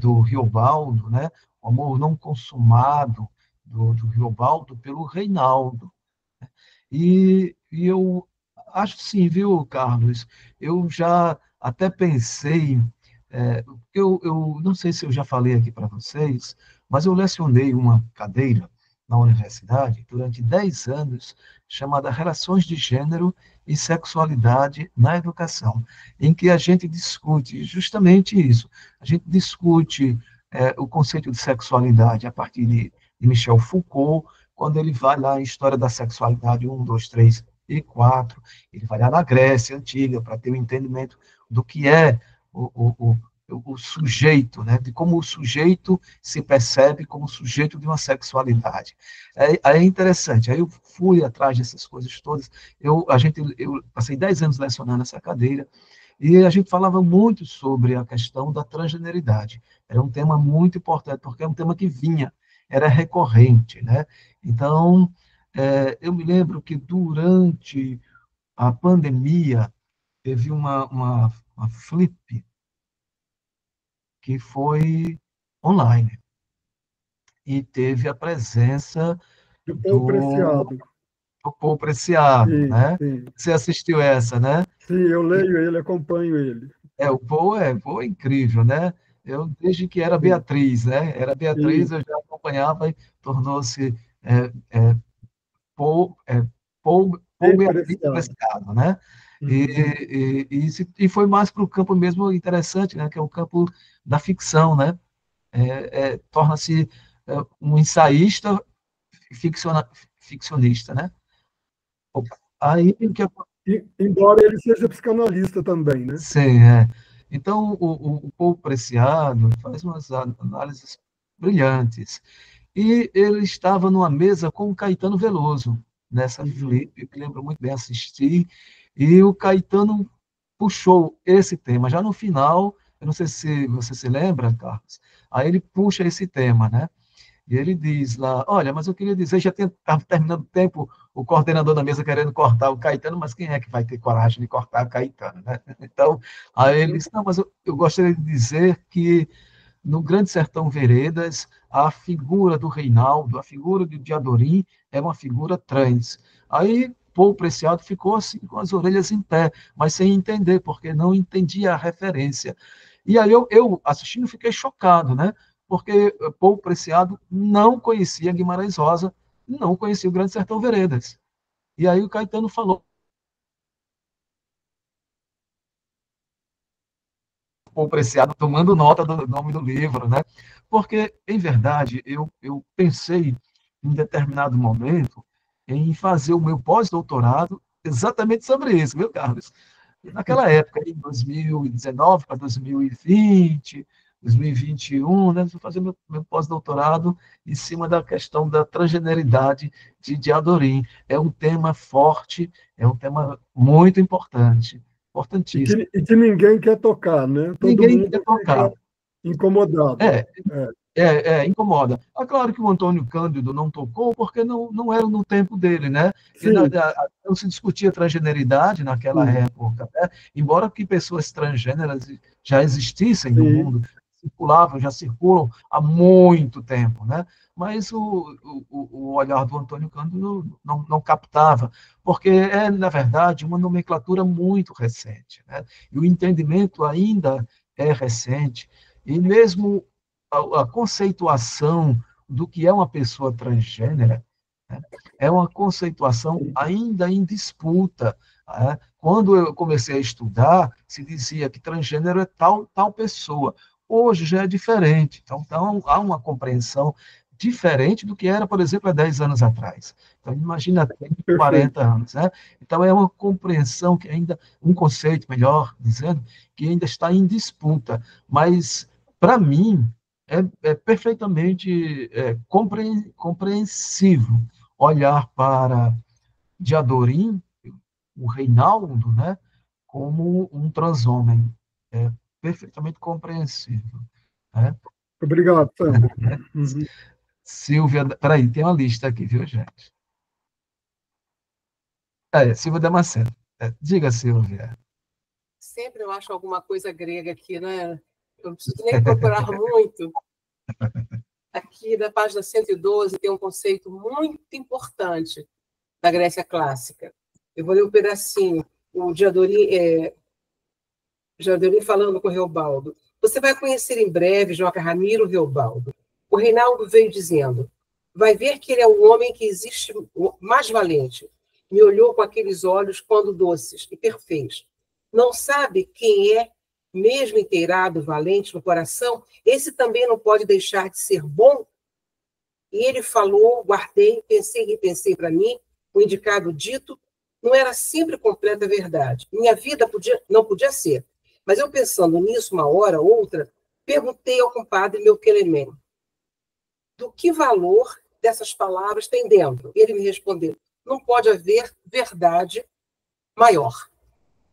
do Riobaldo, né? O amor não consumado do Riobaldo pelo Reinaldo. E eu acho sim, viu, Carlos? Eu já até pensei, eu não sei se eu já falei aqui para vocês, mas eu lecionei uma cadeira na universidade durante 10 anos, chamada Relações de Gênero e Sexualidade na Educação, em que a gente discute justamente isso. A gente discute o conceito de sexualidade a partir de Michel Foucault, quando ele vai lá em História da Sexualidade 1, 2, 3 e 4, ele vai lá na Grécia Antiga para ter o entendimento do que é o sujeito, né, de como o sujeito se percebe como sujeito de uma sexualidade. É interessante, aí eu fui atrás dessas coisas todas, eu passei 10 anos lecionando essa cadeira, e a gente falava muito sobre a questão da transgeneridade. Era um tema muito importante, porque é um tema que era recorrente, né? Então, eu me lembro que durante a pandemia teve uma flip que foi online e teve a presença do Paul Preciado, sim, né? Sim. Você assistiu essa, né? Sim, eu leio ele, acompanho ele. O Paul é incrível, né? Eu, desde que era Beatriz, né? Era Beatriz, eu já acompanhava e tornou-se Paul Beatriz Preciado, né? E foi mais para o campo mesmo interessante, né? Que é o campo da ficção, né? Torna-se um ensaísta ficcionista, né? Aí Embora ele seja psicanalista também, né? Sim, é. Então, o Paul Preciado faz umas análises brilhantes. E ele estava numa mesa com o Caetano Veloso, nessa Flip, que lembro muito bem, assisti, e o Caetano puxou esse tema. Já no final, eu não sei se você se lembra, Carlos, aí ele puxa esse tema, né? E ele diz lá, olha, mas eu queria dizer, já estava terminando o tempo, o coordenador da mesa querendo cortar o Caetano, mas quem é que vai ter coragem de cortar o Caetano, né? Então, aí ele disse, não, mas eu gostaria de dizer que no Grande Sertão Veredas, a figura do Reinaldo, a figura de Adorim, é uma figura trans. Aí Paul Preciado ficou assim, com as orelhas em pé, mas sem entender, porque não entendia a referência. E aí eu assistindo, fiquei chocado, né? Porque Paul Preciado não conhecia Guimarães Rosa, não conhecia o Grande Sertão Veredas. E aí o Caetano falou, Paul Preciado tomando nota do nome do livro, né? Porque, em verdade, eu pensei, em determinado momento, em fazer o meu pós-doutorado exatamente sobre isso, viu, Carlos? Naquela época, em 2019 para 2020, 2021, né, vou fazer meu pós-doutorado em cima da questão da transgeneridade de Adorim. É um tema forte, é um tema muito importante, importantíssimo. E que ninguém quer tocar, né? Todo Ninguém mundo quer tocar. fica incomodado. Incomoda. É claro que o Antônio Cândido não tocou porque não era no tempo dele, né? Não se discutia transgeneridade naquela época, né? Embora que pessoas transgêneras já existissem no mundo, já circulam há muito tempo, né? Mas o olhar do Antônio Cândido não captava, porque é, na verdade, uma nomenclatura muito recente, né? E o entendimento ainda é recente, e mesmo a conceituação do que é uma pessoa transgênera, né, é uma conceituação ainda em disputa. Né? Quando eu comecei a estudar, se dizia que transgênero é tal pessoa. Hoje já é diferente. Então há uma compreensão diferente do que era, por exemplo, há 10 anos atrás. Então, imagina, tem 40 anos. Né? Então, é uma compreensão que ainda, um conceito, melhor dizendo, que ainda está em disputa. Mas, para mim, é perfeitamente compreensível olhar para Diadorim, o Reinaldo, né, como um transhomem. É perfeitamente compreensível. Né? Obrigado, Sandro. Silvia, peraí, tem uma lista aqui, viu, gente? Silvia Damasceno. Diga, Silvia. Sempre eu acho alguma coisa grega aqui, né? Eu não preciso nem procurar muito. Aqui, na página 112, tem um conceito muito importante da Grécia clássica. Eu vou ler um pedacinho. O Diadorim falando com o Reobaldo. Você vai conhecer em breve Joca Ramiro Reobaldo. O Reinaldo veio dizendo, vai ver que ele é o homem que existe mais valente. Me olhou com aqueles olhos quando doces e perfeitos. Não sabe quem é, mesmo inteirado, valente no coração, esse também não pode deixar de ser bom? E ele falou, guardei, pensei e repensei para mim, o indicado dito não era sempre completa verdade. Minha vida não podia ser. Mas eu pensando nisso uma hora, outra, perguntei ao compadre meu Quelemem, do que valor dessas palavras tem dentro? Ele me respondeu, não pode haver verdade maior.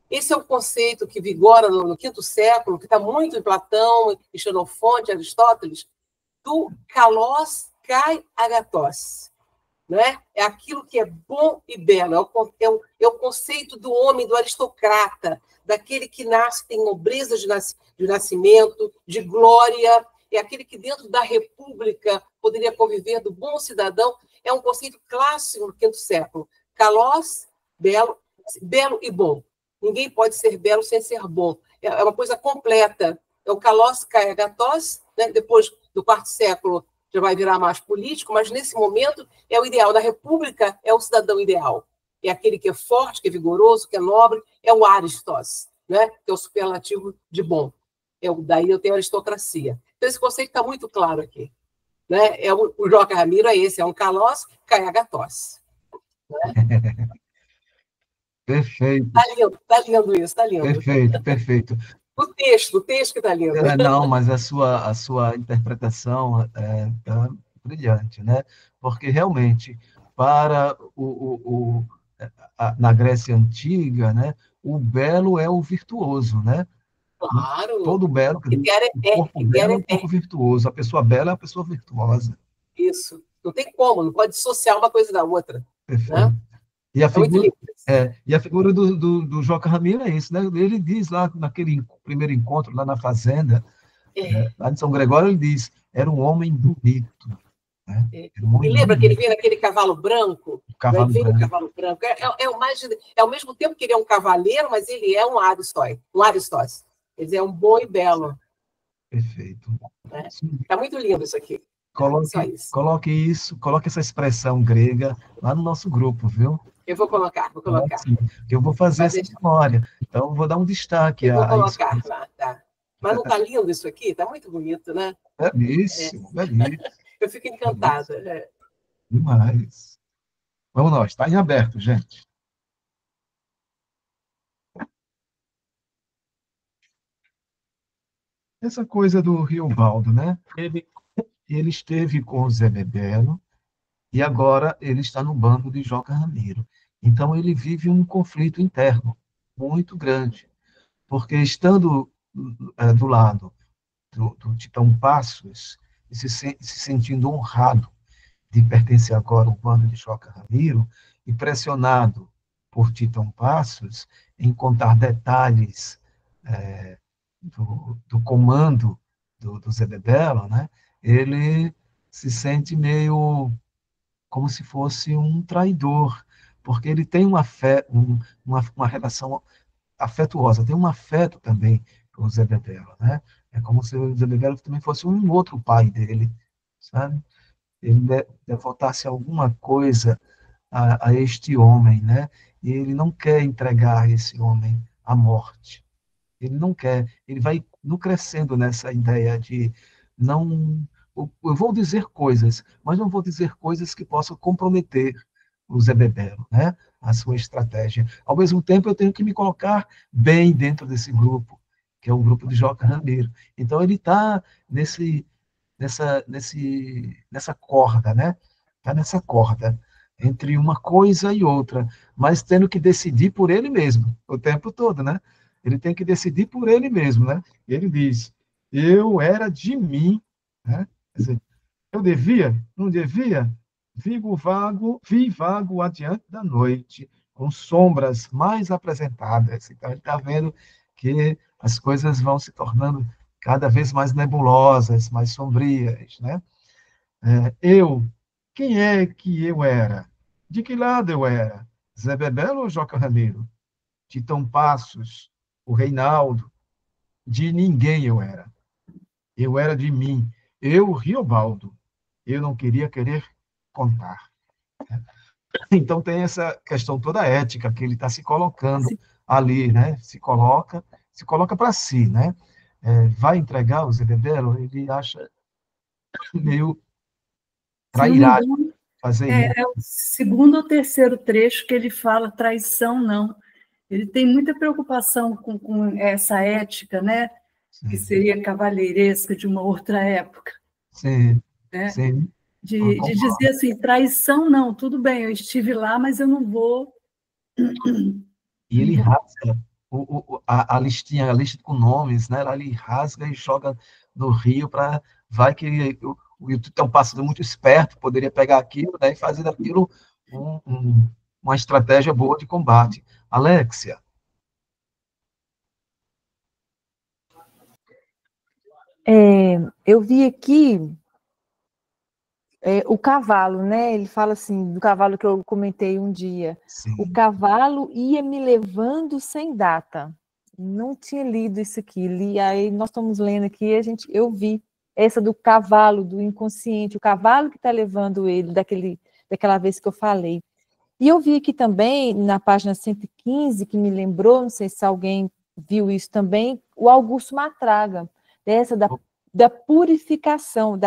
Esse é o conceito que vigora no quinto século, que está muito em Platão, em Xenofonte, Aristóteles, do kalos kai agathos. Né? É aquilo que é bom e belo, é o conceito do homem, do aristocrata, daquele que nasce, tem nobreza de nascimento, de glória, é aquele que dentro da república poderia conviver do bom cidadão, é um conceito clássico no quinto século. Kalos, belo e bom. Ninguém pode ser belo sem ser bom. É uma coisa completa. É o kalos kai agathos, né? Depois do quarto século já vai virar mais político, mas nesse momento é o ideal. Da república é o cidadão ideal. É aquele que é forte, que é vigoroso, que é nobre, é o aristos, né? Que é o superlativo de bom. Daí eu tenho a aristocracia. Então esse conceito está muito claro aqui. Né? O Joca Ramiro é esse, é um kalos kai agathos. Né? Perfeito, Tá lindo isso, tá lindo. perfeito, perfeito. O texto que tá lindo. Não, mas a sua interpretação tá brilhante, né? Porque realmente, para na Grécia Antiga, né, o belo é o virtuoso, né? Claro. Todo belo, quer dizer, o corpo belo é um corpo virtuoso, a pessoa bela é a pessoa virtuosa. Isso. Não tem como, não pode dissociar uma coisa da outra. Perfeito. Né? E a muito figura, lindo. e a figura do Joca Ramiro é isso, né? Ele diz lá naquele primeiro encontro, lá na fazenda, lá de São Gregório, ele diz, era um homem bonito. Né? Era um E homem lembra que ele bonito. vem naquele cavalo branco? O cavalo Ele vem branco. no cavalo branco. Ao mesmo tempo que ele é um cavaleiro, mas ele é um Aristóteles. Ele é um boi belo. Perfeito. Está muito lindo isso aqui. Coloque essa expressão grega lá no nosso grupo, viu? Eu vou colocar. Sim, que eu vou fazer essa memória. Então, eu vou dar um destaque Eu vou a isso. colocar lá, tá. Mas não está lindo isso aqui? Está muito bonito, né? Belíssimo, belíssimo. Eu fico encantada. Demais. Vamos nós, está em aberto, gente. Essa coisa do Riobaldo, né? Ele esteve com o Zé Bebelo e agora ele está no bando de Joca Ramiro. Então, ele vive um conflito interno muito grande, porque estando do lado do Titão Passos e se sentindo honrado de pertencer agora ao bando de Joca Ramiro e pressionado por Titão Passos em contar detalhes do comando do Zé Bebelo, né? Ele se sente meio como se fosse um traidor, porque ele tem uma relação afetuosa, tem um afeto também com o Zé Bebelo, né? É como se o Zé Bebelo também fosse um outro pai dele, sabe? Ele devotasse alguma coisa a este homem, né? E ele não quer entregar esse homem à morte. Ele não quer, ele vai no crescendo nessa ideia de não. Eu vou dizer coisas, mas não vou dizer coisas que possam comprometer o Zé Bebelo, né? A sua estratégia. Ao mesmo tempo, eu tenho que me colocar bem dentro desse grupo, que é o grupo de Joca Ramiro. Então, ele está nessa corda, né? Está nessa corda entre uma coisa e outra, mas tendo que decidir por ele mesmo o tempo todo, né? Ele tem que decidir por ele mesmo, né? Ele diz: eu era de mim, né? Quer dizer, eu devia, não devia? Vi vago adiante da noite, com sombras mais apresentadas. Então, ele está vendo que as coisas vão se tornando cada vez mais nebulosas, mais sombrias, né? Quem é que eu era? De que lado eu era? Zé Bebelo ou Joca Ramiro? Titão Passos, o Reinaldo? De ninguém eu era. Eu era de mim. Eu, Riobaldo. Eu não querer contar. Então tem essa questão toda ética que ele está se colocando ali, né? Se coloca para si, né? Vai entregar o Zé Bebelo, ele acha meio trairado fazer isso. É o segundo ou terceiro trecho que ele fala traição, não. Ele tem muita preocupação com essa ética, né? Sim. Que seria cavalheiresca de uma outra época. Sim, né? Sim. De dizer assim, traição não, tudo bem, eu estive lá, mas eu não vou... E ele rasga a listinha, a lista com nomes, né? Ele rasga e joga no rio para... Vai que o Titão Passos muito esperto, poderia pegar aquilo, né, e fazer daquilo uma estratégia boa de combate. Alexia. Eu vi aqui o cavalo, né? Ele fala assim, do cavalo que eu comentei um dia. Sim. O cavalo ia me levando sem data. Não tinha lido isso aqui. Aí nós estamos lendo aqui, eu vi essa do cavalo, do inconsciente, o cavalo que está levando ele, daquela vez que eu falei. E eu vi aqui também, na página 115, que me lembrou, não sei se alguém viu isso também, o Augusto Matraga, dessa da purificação,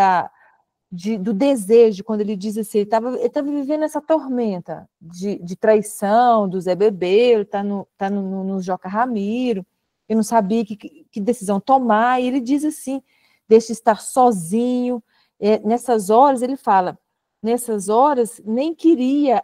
do desejo, quando ele diz assim, ele estava vivendo essa tormenta de traição, do Zé Bebeiro, tá no Joca Ramiro, eu não sabia que decisão tomar, e ele diz assim, deixa de estar sozinho, nessas horas, ele fala, nessas horas, nem queria,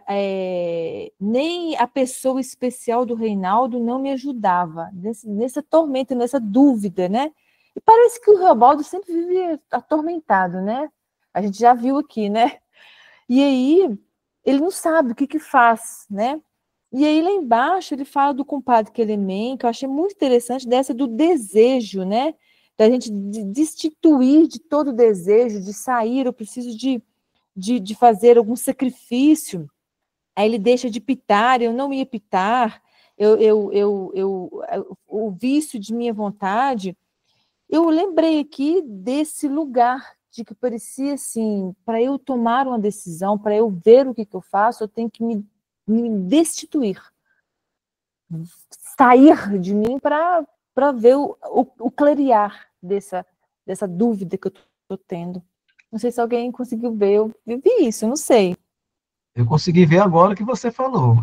nem a pessoa especial do Reinaldo não me ajudava, nessa tormenta, nessa dúvida, né? E parece que o Reobaldo sempre vive atormentado, né? A gente já viu aqui, né? E aí, ele não sabe o que faz, né? E aí, lá embaixo, ele fala do compadre Quelemem, que eu achei muito interessante, dessa do desejo, né? Da gente destituir de todo o desejo, de sair, eu preciso de fazer algum sacrifício. Aí ele deixa de pitar, eu não ia pitar, o vício de minha vontade. Eu lembrei aqui desse lugar, de que parecia assim, para eu tomar uma decisão, para eu ver o que eu faço, eu tenho que me destituir, sair de mim para ver o clarear dessa dúvida que eu estou tendo. Não sei se alguém conseguiu ver, eu vi isso, não sei. Eu consegui ver agora o que você falou.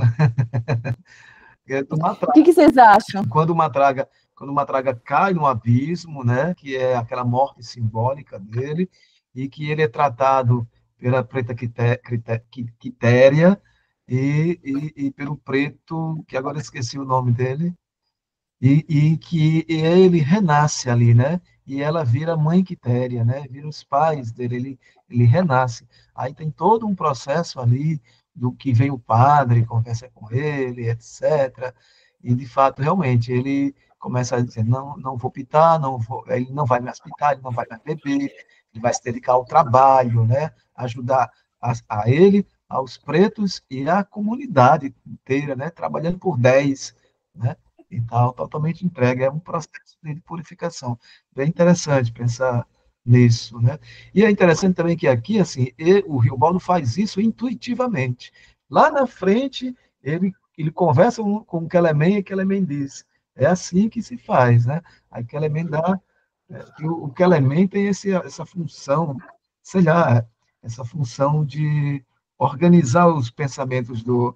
O que vocês acham? Quando uma traga cai no abismo, né, que é aquela morte simbólica dele, e que ele é tratado pela preta Quitéria e pelo preto, que agora esqueci o nome dele, e que ele renasce ali, né? E ela vira mãe Quitéria, né? Vira os pais dele, ele renasce. Aí tem todo um processo ali do que vem o padre, conversa com ele, etc. E, de fato, realmente, ele começa a dizer, não vou pitar, ele não vai mais pitar, ele não vai mais beber, ele vai se dedicar ao trabalho, né? Ajudar a ele, aos pretos e à comunidade inteira, né? Trabalhando por 10, né? E tal, totalmente entregue. É um processo de purificação. Bem interessante pensar nisso, né? E é interessante também que aqui, assim, o Riobaldo faz isso intuitivamente. Lá na frente, ele conversa com o Quelemem e Quelemem diz, é assim que se faz, né? Aí Quelemem dá, o Quelemem tem essa função, sei lá, essa função de organizar os pensamentos do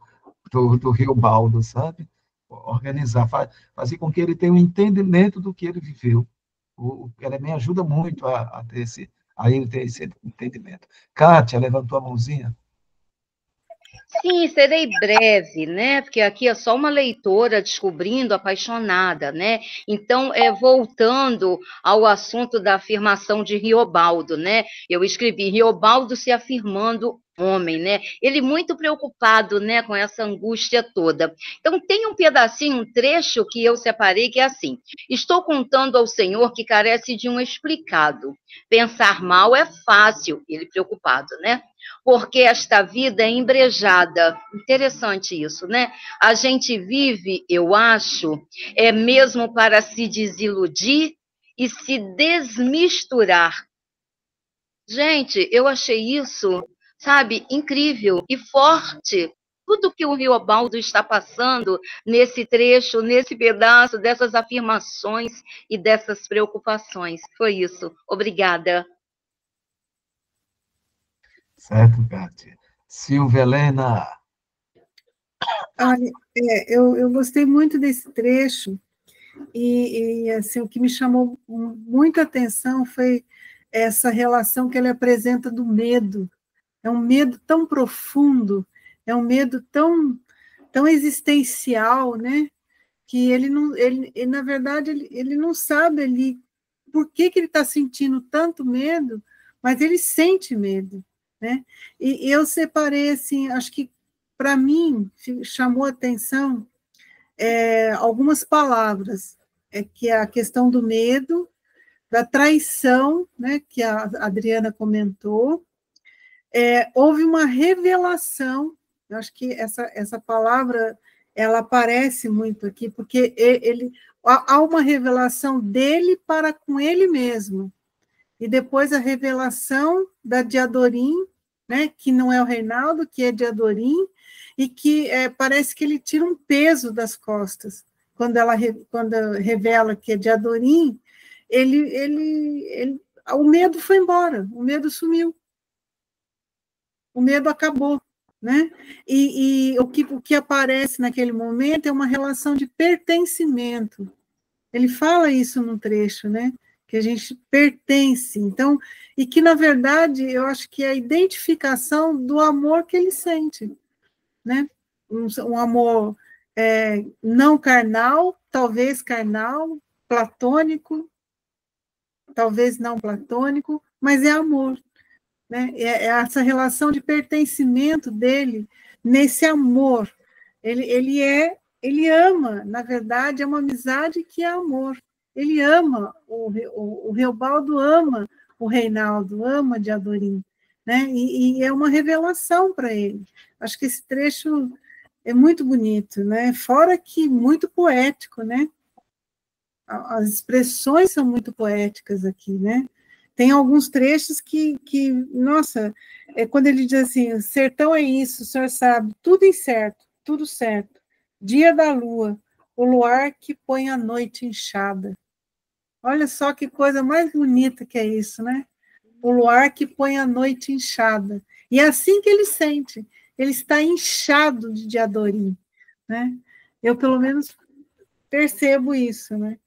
Riobaldo, sabe? Organizar, fazer com que ele tenha um entendimento do que ele viveu. O Quelemem ajuda muito a ele ter esse entendimento. Kátia levantou a mãozinha. Sim, serei breve, né? Porque aqui é só uma leitora descobrindo, apaixonada, né? Então, voltando ao assunto da afirmação de Riobaldo, né? Eu escrevi Riobaldo se afirmando homem, né? Ele muito preocupado, né, com essa angústia toda. Então, tem um pedacinho, um trecho que eu separei que é assim: estou contando ao Senhor que carece de um explicado. Pensar mal é fácil, ele preocupado, né? Porque esta vida é embrejada. Interessante isso, né? A gente vive, eu acho, mesmo para se desiludir e se desmisturar. Gente, eu achei isso, sabe, incrível e forte. Tudo que o Riobaldo está passando nesse trecho, nesse pedaço, dessas afirmações e dessas preocupações. Foi isso. Obrigada. Certo, Kátia. Silvia Helena. Eu gostei muito desse trecho, e assim, o que me chamou muita atenção foi essa relação que ele apresenta do medo. É um medo tão profundo, é um medo tão existencial, né? Que ele não, na verdade, ele não sabe ali por que ele está sentindo tanto medo, mas ele sente medo, né? E eu separei, assim, acho que, para mim, chamou a atenção algumas palavras, que é a questão do medo, da traição, né, que a Adriana comentou. Houve uma revelação, eu acho que essa palavra ela aparece muito aqui, porque há uma revelação dele para com ele mesmo, e depois a revelação da Diadorim, né, que não é o Reinaldo, que é Diadorim, e que parece que ele tira um peso das costas. Quando revela que é Diadorim, o medo foi embora, o medo sumiu. o medo acabou, né? E o que aparece naquele momento é uma relação de pertencimento. Ele fala isso num trecho, né? Que a gente pertence. Então, e que, na verdade, eu acho que é a identificação do amor que ele sente, né? Um amor não carnal, talvez carnal, platônico, talvez não platônico, mas é amor, né? É essa relação de pertencimento dele nesse amor. Ele ama, na verdade, é uma amizade que é amor. Ele ama, o Reobaldo ama o Reinaldo, ama Diadorim, né? E é uma revelação para ele. Acho que esse trecho é muito bonito, né? Fora que muito poético, né? As expressões são muito poéticas aqui, né? Tem alguns trechos que nossa, quando ele diz assim, o sertão é isso, o senhor sabe, tudo incerto, tudo certo. Dia da lua, o luar que põe a noite inchada. Olha só que coisa mais bonita que é isso, né? O luar que põe a noite inchada. E é assim que ele sente. Ele está inchado de Diadorim, né? Eu, pelo menos, percebo isso, né?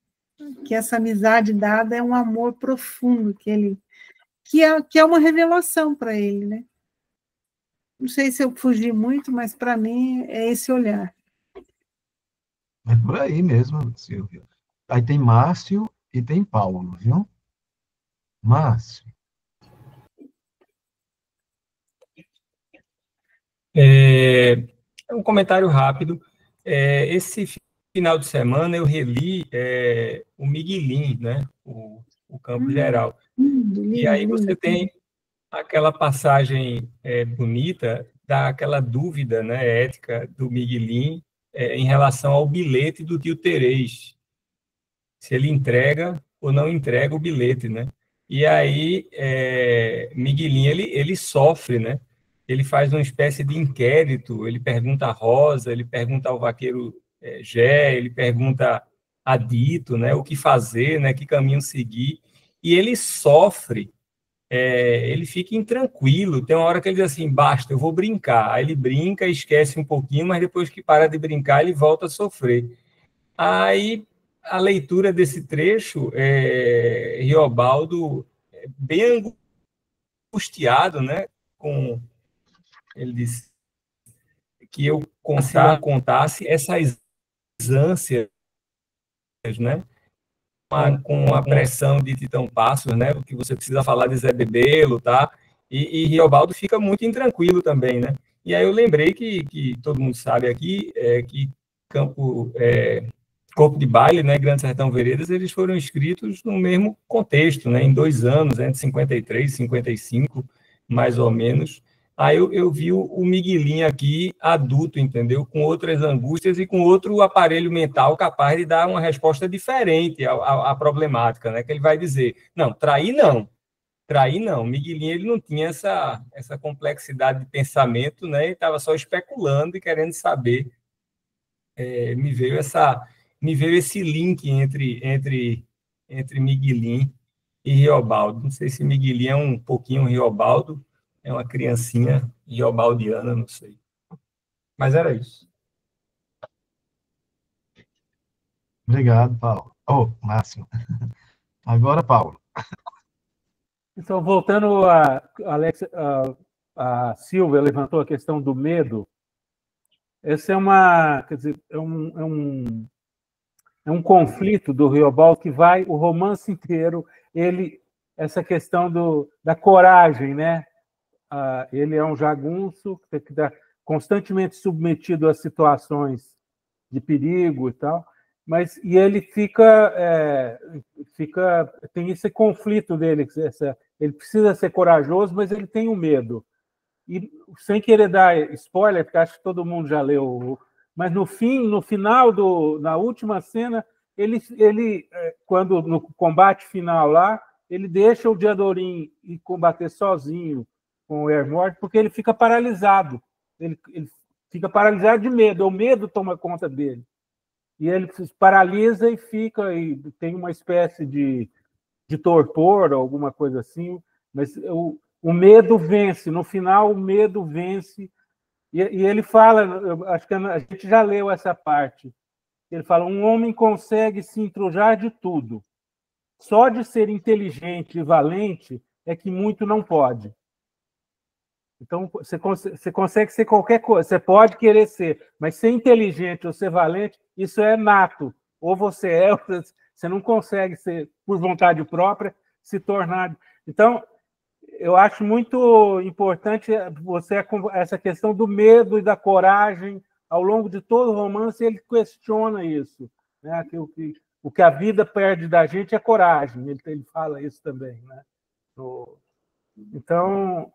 Que essa amizade dada é um amor profundo que é uma revelação para ele, né? Não sei se eu fugi muito, mas para mim é esse olhar. É por aí mesmo, Silvia. Aí tem Márcio e tem Paulo, viu? Márcio. Um comentário rápido. Esse final de semana eu reli o Miguelin, né? O Campo Geral. E aí você tem aquela passagem bonita daquela dúvida, né, ética do Miguelin em relação ao bilhete do tio Terês, se ele entrega ou não entrega o bilhete, né? E aí Miguelin ele sofre, né? Ele faz uma espécie de inquérito, ele pergunta a Rosa, ele pergunta ao vaqueiro Gé, ele pergunta a Dito, né, o que fazer, né, que caminho seguir, e ele sofre, ele fica intranquilo, tem uma hora que ele diz assim, basta, eu vou brincar, aí ele brinca, esquece um pouquinho, mas depois que para de brincar, ele volta a sofrer. Aí, a leitura desse trecho, Riobaldo, bem angustiado, né, ele disse que eu contasse essas ânsias, né, com a pressão de Titão Passos, né, porque você precisa falar de Zé Bebelo, tá? E Riobaldo fica muito intranquilo também, né? E aí eu lembrei que todo mundo sabe aqui que Corpo de Baile, né, Grande Sertão Veredas, eles foram escritos no mesmo contexto, né, em 2 anos, entre 53 e 55, mais ou menos. Aí eu vi o Miguelin aqui, adulto, entendeu? Com outras angústias e com outro aparelho mental capaz de dar uma resposta diferente à problemática, né? Que ele vai dizer, não, trair não. Trair não. Miguelin, ele não tinha essa complexidade de pensamento, né? Ele estava só especulando e querendo saber. Me veio esse link entre Miguelin e Riobaldo. Não sei se Miguelin é um pouquinho Riobaldo, é uma criancinha riobaldiana, não sei. Mas era isso. Obrigado, Paulo. Márcio. Agora, Paulo. Então, voltando a Silvia levantou a questão do medo. Essa quer dizer, é um conflito do Riobaldo que vai o romance inteiro, essa questão da coragem, né? Ele é um jagunço que está constantemente submetido a situações de perigo e tal, e ele tem esse conflito dele, ele precisa ser corajoso, mas ele tem o medo. E sem querer dar spoiler, porque acho que todo mundo já leu, mas no final na última cena, ele quando no combate final lá, ele deixa o Diadorim ir combater sozinho com o Hermord, porque ele fica paralisado. Ele fica paralisado de medo, o medo toma conta dele. E ele se paralisa e tem uma espécie de torpor, alguma coisa assim, mas o medo vence, no final o medo vence, e ele fala, acho que a gente já leu essa parte, ele fala, um homem consegue se intrujar de tudo, só de ser inteligente e valente é que muito não pode. Então, você consegue ser qualquer coisa, você pode querer ser, mas ser inteligente ou ser valente, isso é nato, ou você é, ou você não consegue ser, por vontade própria, se tornar... Então, eu acho muito importante essa questão do medo e da coragem. Ao longo de todo o romance, ele questiona isso, né? O que a vida perde da gente é coragem. Ele fala isso também, né? Então,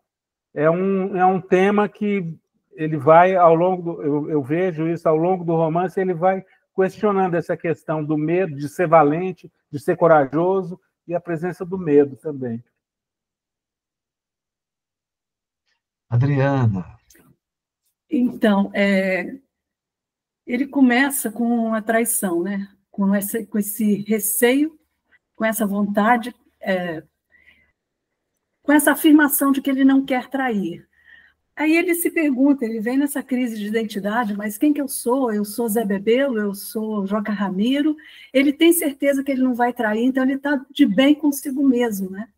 é um tema que ele vai, ao longo eu vejo isso ao longo do romance, ele vai questionando essa questão do medo, de ser valente, de ser corajoso, e a presença do medo também. Adriana. Então, ele começa com a traição, né? Com esse receio, com essa vontade, com essa afirmação de que ele não quer trair. Aí ele se pergunta, ele vem nessa crise de identidade, mas quem que eu sou? Eu sou Zé Bebelo, eu sou Joca Ramiro. Ele tem certeza que ele não vai trair, então ele está de bem consigo mesmo, né?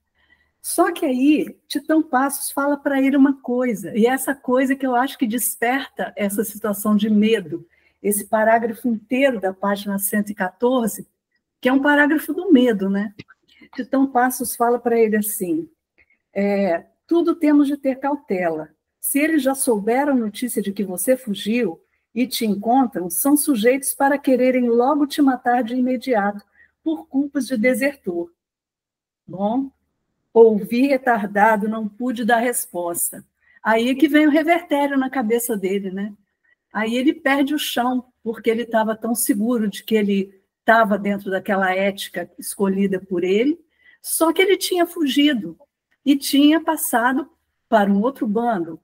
Só que aí, Titão Passos fala para ele uma coisa, e essa coisa que eu acho que desperta essa situação de medo, esse parágrafo inteiro da página 114, que é um parágrafo do medo, né? Titão Passos fala para ele assim, tudo temos de ter cautela. Se eles já souberam a notícia de que você fugiu e te encontram, são sujeitos para quererem logo te matar de imediato, por culpas de desertor. Bom, ouvi retardado, não pude dar resposta. Aí é que vem o revertério na cabeça dele, né? Aí ele perde o chão, porque ele estava tão seguro de que ele estava dentro daquela ética escolhida por ele, só que ele tinha fugido e tinha passado para um outro bando.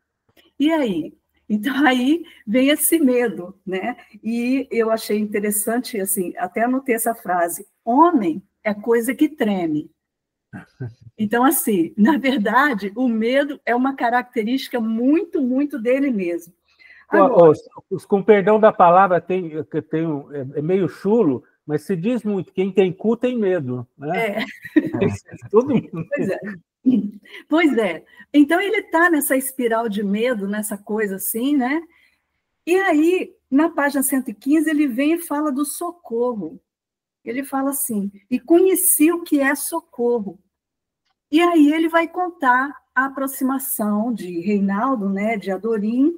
E aí? Então, aí vem esse medo, né? E eu achei interessante, assim, até anotei essa frase, homem é coisa que treme. Então, assim, na verdade, o medo é uma característica muito, muito dele mesmo. Agora, com perdão da palavra, é meio chulo, mas se diz muito, quem tem cu tem medo, né? Todo mundo. Pois é. Então, ele está nessa espiral de medo, nessa coisa assim, né? E aí, na página 115, ele vem e fala do socorro. Ele fala assim, e conheci o que é socorro. E aí ele vai contar a aproximação de Reinaldo, né, de Adorim,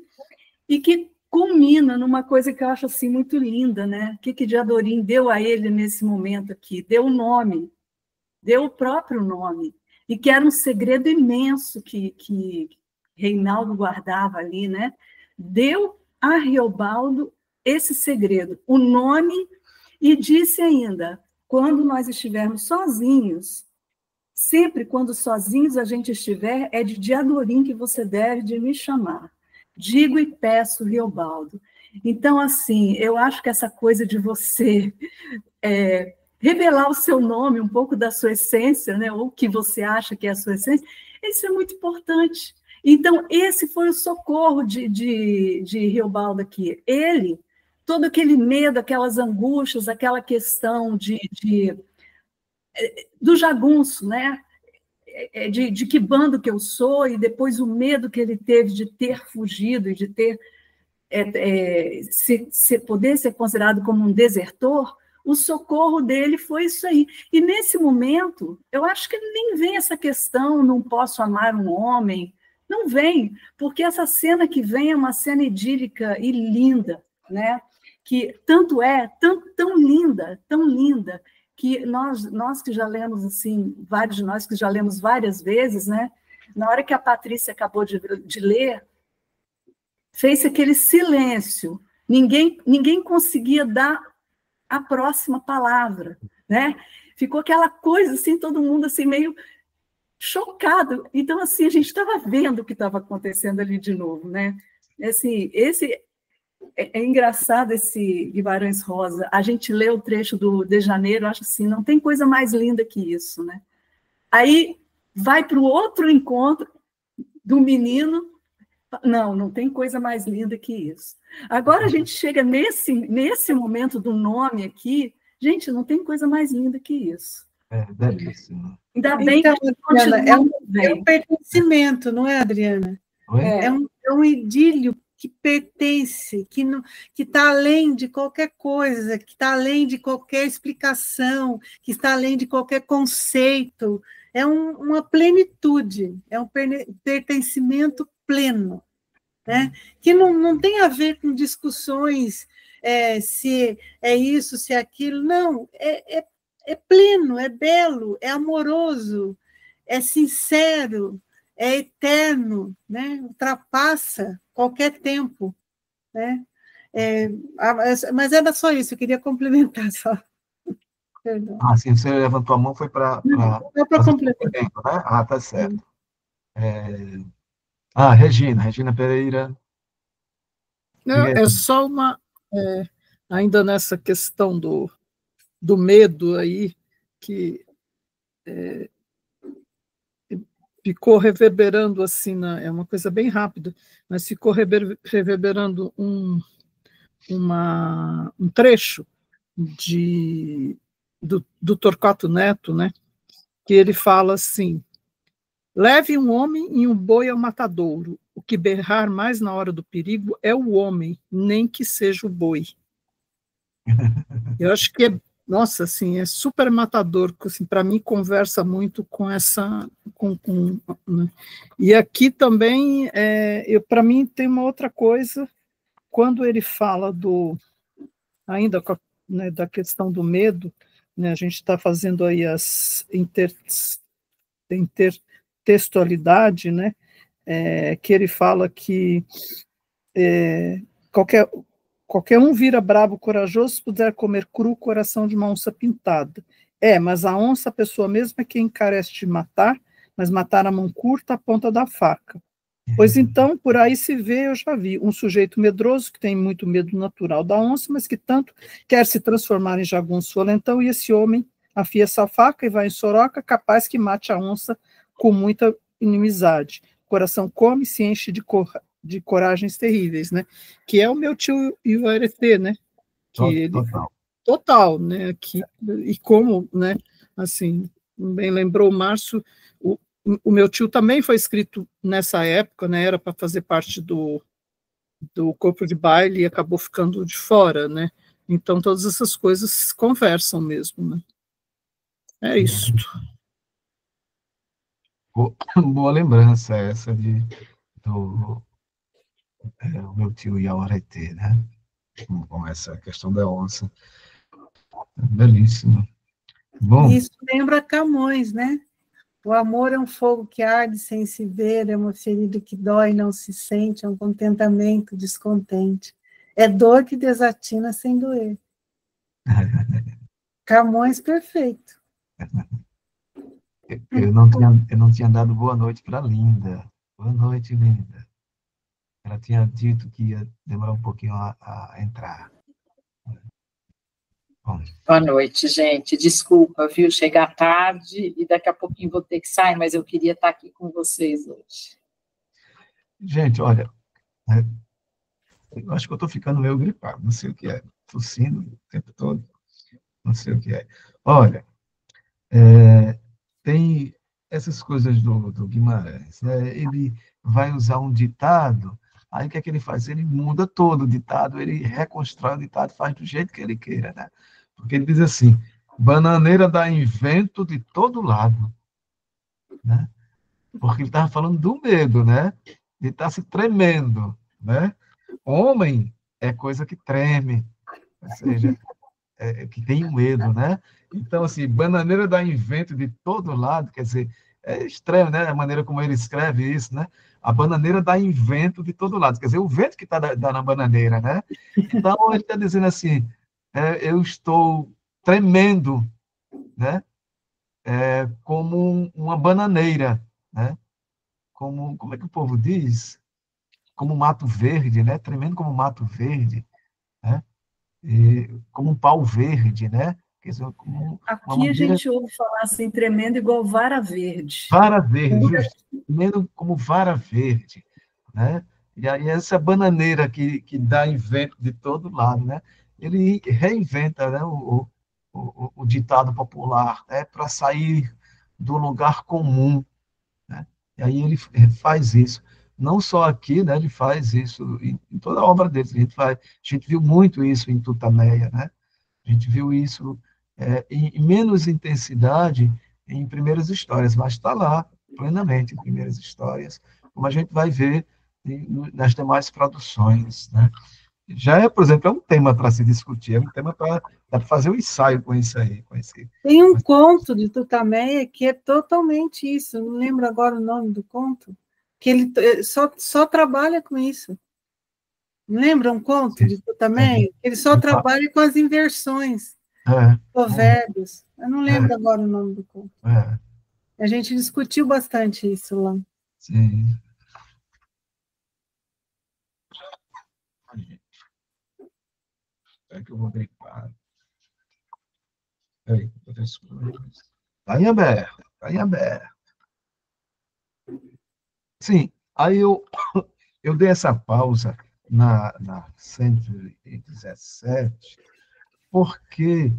e que culmina numa coisa que eu acho assim muito linda, né? O que de Adorim deu a ele nesse momento aqui? Deu o nome, deu o próprio nome, e que era um segredo imenso que Reinaldo guardava ali, né? Deu a Riobaldo esse segredo, o nome, e disse ainda, quando nós estivermos sozinhos, sempre quando sozinhos a gente estiver, é de Adorim que você deve de me chamar. Digo e peço, Riobaldo. Então, assim, eu acho que essa coisa de você revelar o seu nome, um pouco da sua essência, né, ou o que você acha que é a sua essência, isso é muito importante. Então, esse foi o socorro de Riobaldo aqui. Ele, todo aquele medo, aquelas angústias, aquela questão do jagunço, né? De que bando que eu sou, e depois o medo que ele teve de ter fugido e de ter poder ser considerado como um desertor, o socorro dele foi isso aí. E nesse momento, eu acho que nem vem essa questão, não posso amar um homem, não vem, porque essa cena que vem é uma cena idílica e linda, né? Que tanto é, tão linda, que nós que já lemos, assim, vários de nós que já lemos várias vezes, né? Na hora que a Patrícia acabou de ler, fez aquele silêncio, ninguém conseguia dar a próxima palavra, né? Ficou aquela coisa, assim, todo mundo assim, meio chocado. Então, assim, a gente estava vendo o que estava acontecendo ali de novo, né? Assim, é engraçado esse Guimarães Rosa. A gente lê o trecho do De Janeiro, acho assim, não tem coisa mais linda que isso, né? Aí vai para o outro encontro, do menino. Não, não tem coisa mais linda que isso. Agora a gente chega nesse momento do nome aqui, gente, não tem coisa mais linda que isso. Belíssimo. Ainda bem Então, que a gente Adriana, continua é um pertencimento, não é, Adriana? Oi? É um idílio que pertence, que está além de qualquer coisa, que está além de qualquer explicação, que está além de qualquer conceito. É uma plenitude, é um pertencimento pleno, né? Que não tem a ver com discussões se é isso, se é aquilo, não, é pleno, é belo, é amoroso, é sincero, é eterno, né? Ultrapassa qualquer tempo, né? Mas era só isso, eu queria complementar só. Perdão. Sim, você levantou a mão, foi para complementar. Né? Tá certo. Regina Pereira. Não, é só ainda nessa questão do medo aí, que ficou reverberando assim, é uma coisa bem rápida, mas ficou reverberando um trecho do Torquato Neto, né, que ele fala assim: leve um homem e um boi ao matadouro, o que berrar mais na hora do perigo é o homem, nem que seja o boi. Eu acho que nossa, assim, é super matador, assim, para mim conversa muito com essa... né? E aqui também, para mim, tem uma outra coisa, quando ele fala ainda né, da questão do medo, né, a gente está fazendo aí as intertextualidade, né, que ele fala que qualquer um vira bravo corajoso se puder comer cru o coração de uma onça pintada. Mas a onça, a pessoa mesma, é quem carece de matar, mas matar a mão curta, a ponta da faca. Pois então, por aí se vê, eu já vi, um sujeito medroso, que tem muito medo natural da onça, mas que tanto quer se transformar em jagunço valentão, e esse homem afia essa faca e vai em soroca, capaz que mate a onça com muita inimizade. O coração come, se enche de coragens terríveis, né? Que é o meu tio Ivarete, né? Que ele total, né? E como, né? Assim, bem lembrou o Márcio, o meu tio também foi escrito nessa época, né? Era para fazer parte do corpo de baile e acabou ficando de fora, né? Então todas essas coisas conversam mesmo, né? É isso. Boa lembrança essa do o meu tio Iauarete, né? Com essa questão da onça. Belíssimo. Bom. Isso lembra Camões, né? O amor é um fogo que arde sem se ver, é uma ferida que dói e não se sente, é um contentamento descontente. É dor que desatina sem doer. Camões perfeito. Eu não tinha dado boa noite para Linda. Boa noite, Linda. Ela tinha dito que ia demorar um pouquinho a entrar. Bom. Boa noite, gente. Desculpa, viu? Chegar tarde e daqui a pouquinho vou ter que sair, mas eu queria estar aqui com vocês hoje. Gente, olha, eu acho que eu estou ficando meio gripado, não sei o que é. Tossindo o tempo todo, não sei o que é. Olha, tem essas coisas do Guimarães, né? Ele vai usar um ditado, aí o que é que ele faz? Ele muda todo o ditado, ele reconstrói o ditado, faz do jeito que ele queira, né? Porque ele diz assim: bananeira dá invento de todo lado, né? Porque ele estava falando do medo, né? Ele está se tremendo, né? Homem é coisa que treme, ou seja, que tem medo, né? Então, assim, bananeira dá invento de todo lado, quer dizer, é estranho, né? A maneira como ele escreve isso, né? A bananeira dá invento de todo lado, quer dizer, o vento que está na bananeira, né? Então, ele está dizendo assim, eu estou tremendo, né? Como uma bananeira, né? Como é que o povo diz? Como um mato verde, né? Tremendo como um mato verde, né? Como um pau verde, né? Quer dizer, como Aqui uma maneira... a gente ouve falar assim, tremendo, igual vara verde. Vara verde, justo. Tremendo como vara verde, né? E aí essa bananeira que dá em vento de todo lado, né? Ele reinventa, né, o ditado popular, né, para sair do lugar comum, né? E aí ele faz isso. Não só aqui, né, ele faz isso em toda a obra dele. A gente viu muito isso em Tutameia, né? A gente viu isso em menos intensidade em Primeiras Histórias, mas está lá plenamente em Primeiras Histórias, como a gente vai ver nas demais produções, né? Já é, por exemplo, é um tema para se discutir, é um tema para fazer um ensaio com isso aí. Tem um conto de Tutameia que é totalmente isso, não lembro agora o nome do conto, que ele só trabalha com isso. Não lembra um conto de Tutameia? Ele só trabalha com as inversões, provérbios. Eu não lembro agora o nome do conto. A gente discutiu bastante isso lá. Sim. É que eu vou gripar. Está em aberto, está em aberto. Sim, aí eu dei essa pausa na 117, porque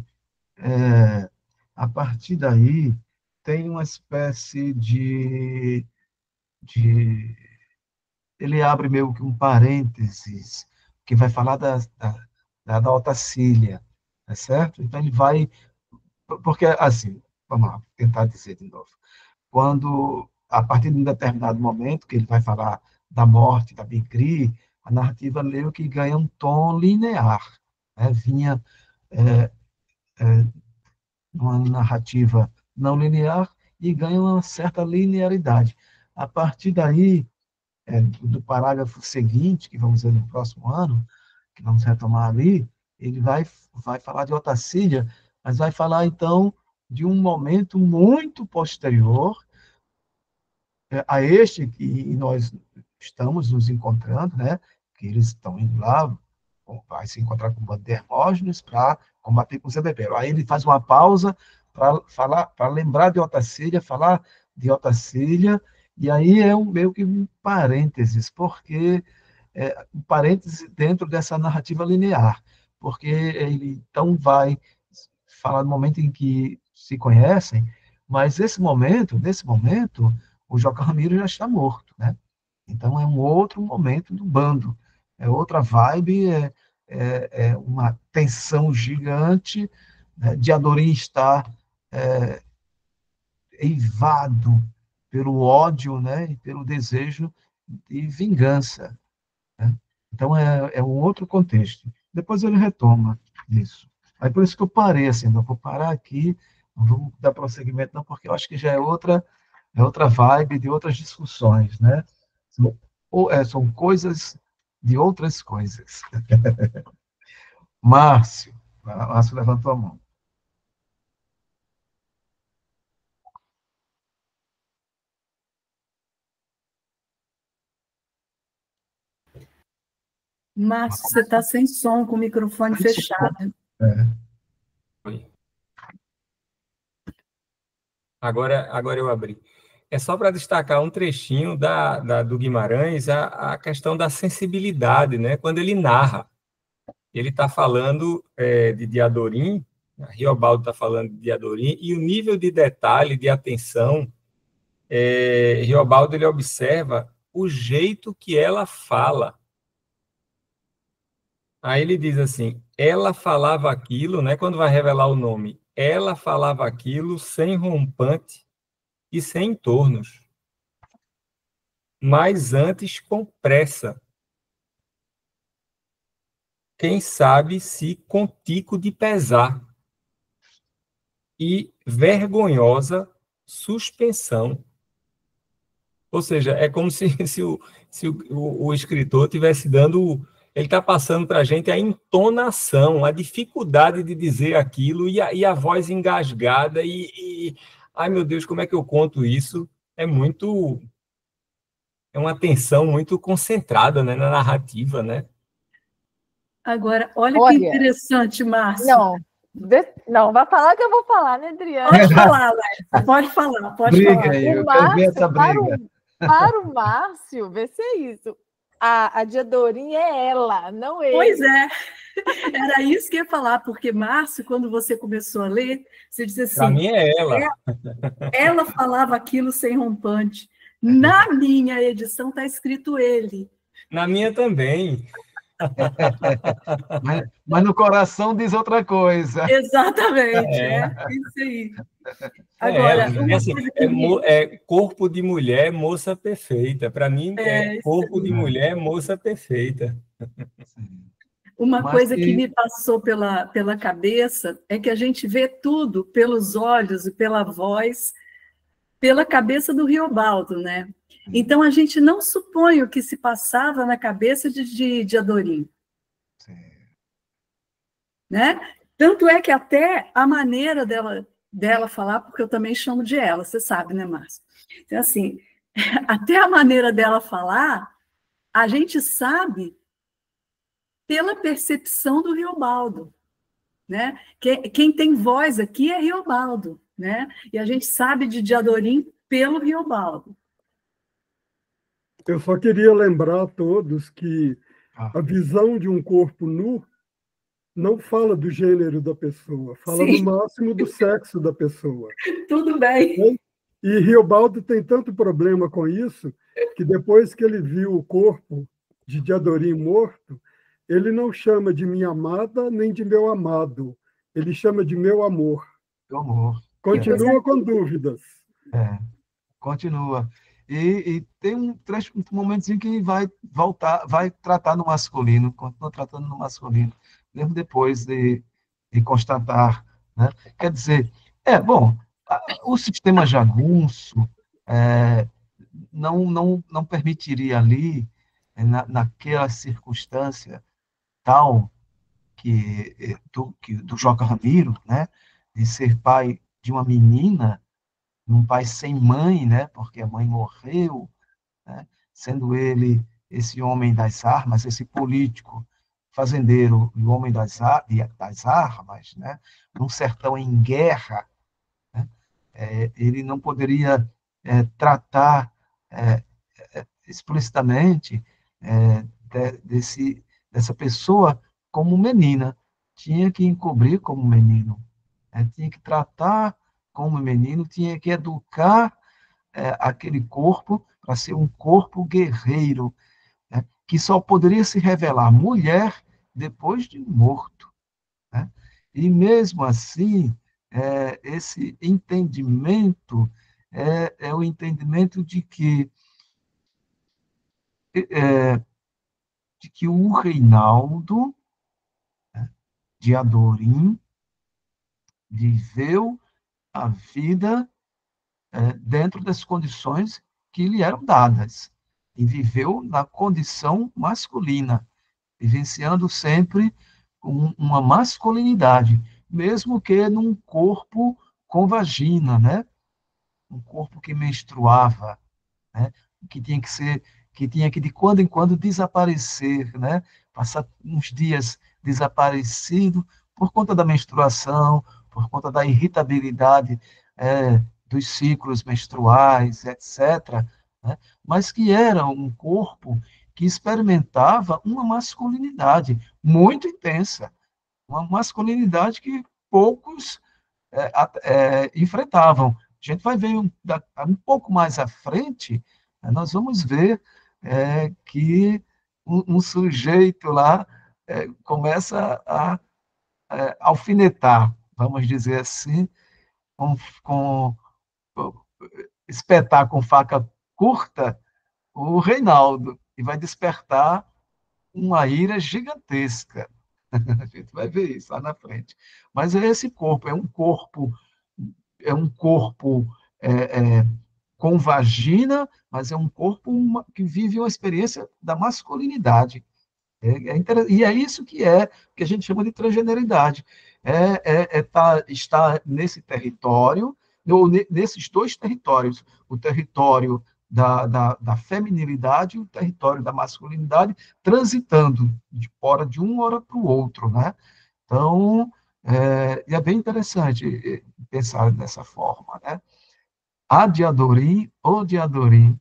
a partir daí tem uma espécie de ele abre meio que um parênteses que vai falar da Otacília, tá certo? Então ele vai, porque assim, vamos lá, tentar dizer de novo. Quando, a partir de um determinado momento, que ele vai falar da morte da Bicri, a narrativa meio que ganha um tom linear, né? Vinha uma narrativa não linear e ganha uma certa linearidade. A partir daí, do parágrafo seguinte, que vamos ver no próximo ano, que vamos retomar ali, ele vai falar de Otacília, mas vai falar, então, de um momento muito posterior a este que nós estamos nos encontrando, né? Que eles estão indo lá, vai se encontrar com o bando de Hermógenes para combater com o Zebebel. Aí ele faz uma pausa para lembrar de Otacília, falar de Otacília, e aí é meio que um parênteses, porque um parêntese dentro dessa narrativa linear, porque ele então vai falar do momento em que se conhecem, mas nesse momento, o Joca Ramiro já está morto, né? Então é um outro momento do bando, é outra vibe, é uma tensão gigante, né? Diadorim está eivado pelo ódio, né? E pelo desejo de vingança, né? Então é um outro contexto. Depois ele retoma isso. Aí por isso que eu parei assim, não vou parar aqui, não vou dar prosseguimento não, porque eu acho que já é outra vibe de outras discussões, né? São coisas de outras coisas. Márcio levantou a mão. Márcio, você está sem som, com o microfone fechado. Oi. Agora eu abri. É só para destacar um trechinho do Guimarães, a questão da sensibilidade, né? Quando ele narra. Ele está falando de Diadorim, Riobaldo está falando de Diadorim, e o nível de detalhe, de atenção, Riobaldo ele observa o jeito que ela fala. Aí ele diz assim, ela falava aquilo, né, quando vai revelar o nome, ela falava aquilo sem rompante e sem entornos, mas antes com pressa. Quem sabe se com tico de pesar e vergonhosa suspensão. Ou seja, é como se o escritor estivesse dando... Ele está passando para a gente a entonação, a dificuldade de dizer aquilo e a voz engasgada ai, meu Deus, como é que eu conto isso? É uma tensão muito concentrada, né, na narrativa, né? Agora, olha que interessante, Márcio. Não, Não, vai falar que eu vou falar, né, Adriana? Pode falar, Léo. Pode falar, pode Briga falar. aí, O eu quero ver essa Márcio, briga. para o Márcio, vê se é isso. A Diadorim é ela, não ele. Pois é, era isso que eu ia falar, porque, Márcio, quando você começou a ler, você disse assim... Para mim é ela. Ela falava aquilo sem rompante. Na minha edição está escrito ele. Na minha também. Mas no coração diz outra coisa. Exatamente, isso aí. Agora, uma assim, coisa que é corpo de mulher, moça perfeita. Para mim, é corpo de mulher, moça perfeita. Uma coisa que me passou pela cabeça é que a gente vê tudo pelos olhos e pela voz, pela cabeça do Riobaldo, né? Então, a gente não supõe o que se passava na cabeça de Adorim. Né? Tanto é que até a maneira dela falar, porque eu também chamo de ela, você sabe, né, Márcia? Então, assim, até a maneira dela falar, a gente sabe pela percepção do Riobaldo, né? Quem tem voz aqui é Riobaldo, né? E a gente sabe de Adorim pelo Riobaldo. Eu só queria lembrar a todos que a visão de um corpo nu não fala do gênero da pessoa, fala Sim. no máximo do sexo da pessoa. Tudo bem. E Riobaldo tem tanto problema com isso, que depois que ele viu o corpo de Diadorim morto, ele não chama de minha amada nem de meu amado, ele chama de meu amor. Meu amor. Continua com dúvidas. Continua. E tem um momentozinho que vai voltar, vai tratar no masculino, continua tratando no masculino, mesmo depois de constatar, né? Quer dizer, bom, o sistema jagunço não permitiria ali, naquela circunstância tal do Joca Ramiro, né, de ser pai de uma menina, um pai sem mãe, né, porque a mãe morreu, né, sendo ele esse homem das armas, esse político fazendeiro, o homem das armas, né, num sertão em guerra, né, ele não poderia tratar explicitamente dessa pessoa como menina, tinha que encobrir como menino, tinha que tratar como menino, tinha que educar aquele corpo para ser um corpo guerreiro, né, que só poderia se revelar mulher depois de morto. Né? E mesmo assim, esse entendimento é o entendimento de que o Reinaldo, né, de Adorim viveu a vida dentro das condições que lhe eram dadas, e viveu na condição masculina, vivenciando sempre uma masculinidade, mesmo que num corpo com vagina, né? Um corpo que menstruava, né? Que tinha que de quando em quando desaparecer, né? Passar uns dias desaparecido por conta da menstruação, por conta da irritabilidade dos ciclos menstruais, etc., né? Mas que era um corpo que experimentava uma masculinidade muito intensa, uma masculinidade que poucos enfrentavam. A gente vai ver um pouco mais à frente, nós vamos ver que um sujeito lá começa a alfinetar, vamos dizer assim, espetar com faca curta o Reinaldo, e vai despertar uma ira gigantesca. A gente vai ver isso lá na frente. Mas esse corpo é um corpo com vagina, mas é um corpo que vive uma experiência da masculinidade. E é isso que a gente chama de transgeneridade. Está nesse território, ou nesses dois territórios, o território da feminilidade e o território da masculinidade, transitando de um hora para o outro, né? Então, E é bem interessante pensar dessa forma, né? A de Adorim ou de Adorim.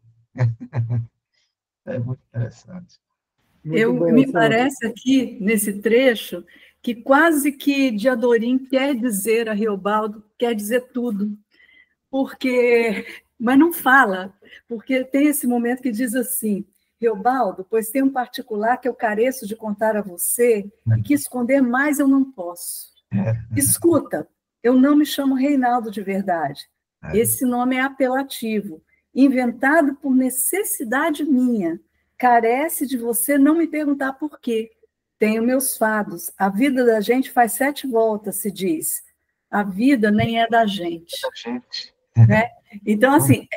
É muito interessante. Me parece aqui, nesse trecho, que quase que de Adorim quer dizer a Riobaldo, quer dizer tudo. Mas não fala, porque tem esse momento que diz assim: Riobaldo, pois tem um particular que eu careço de contar a você, e que esconder mais eu não posso. Escuta, eu não me chamo Reinaldo de verdade. Esse nome é apelativo, inventado por necessidade minha. Carece de você não me perguntar por quê. Tenho meus fados. A vida da gente faz 7 voltas, se diz. A vida nem é da gente. Né? Então, assim,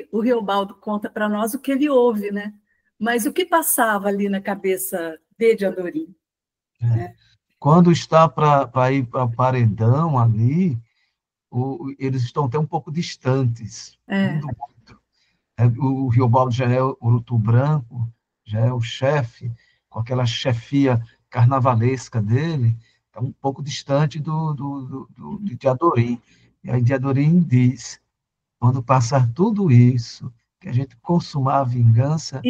o Riobaldo conta para nós o que ele ouve, né? Mas o que passava ali na cabeça de Adorim? Né? Quando está para ir para o paredão ali, eles estão até um pouco distantes. O Riobaldo já é o Urutu Branco, já é o chefe, com aquela chefia carnavalesca dele, está um pouco distante de Adorim. E aí de Adorim diz: quando passar tudo isso, que a gente consumar a vingança,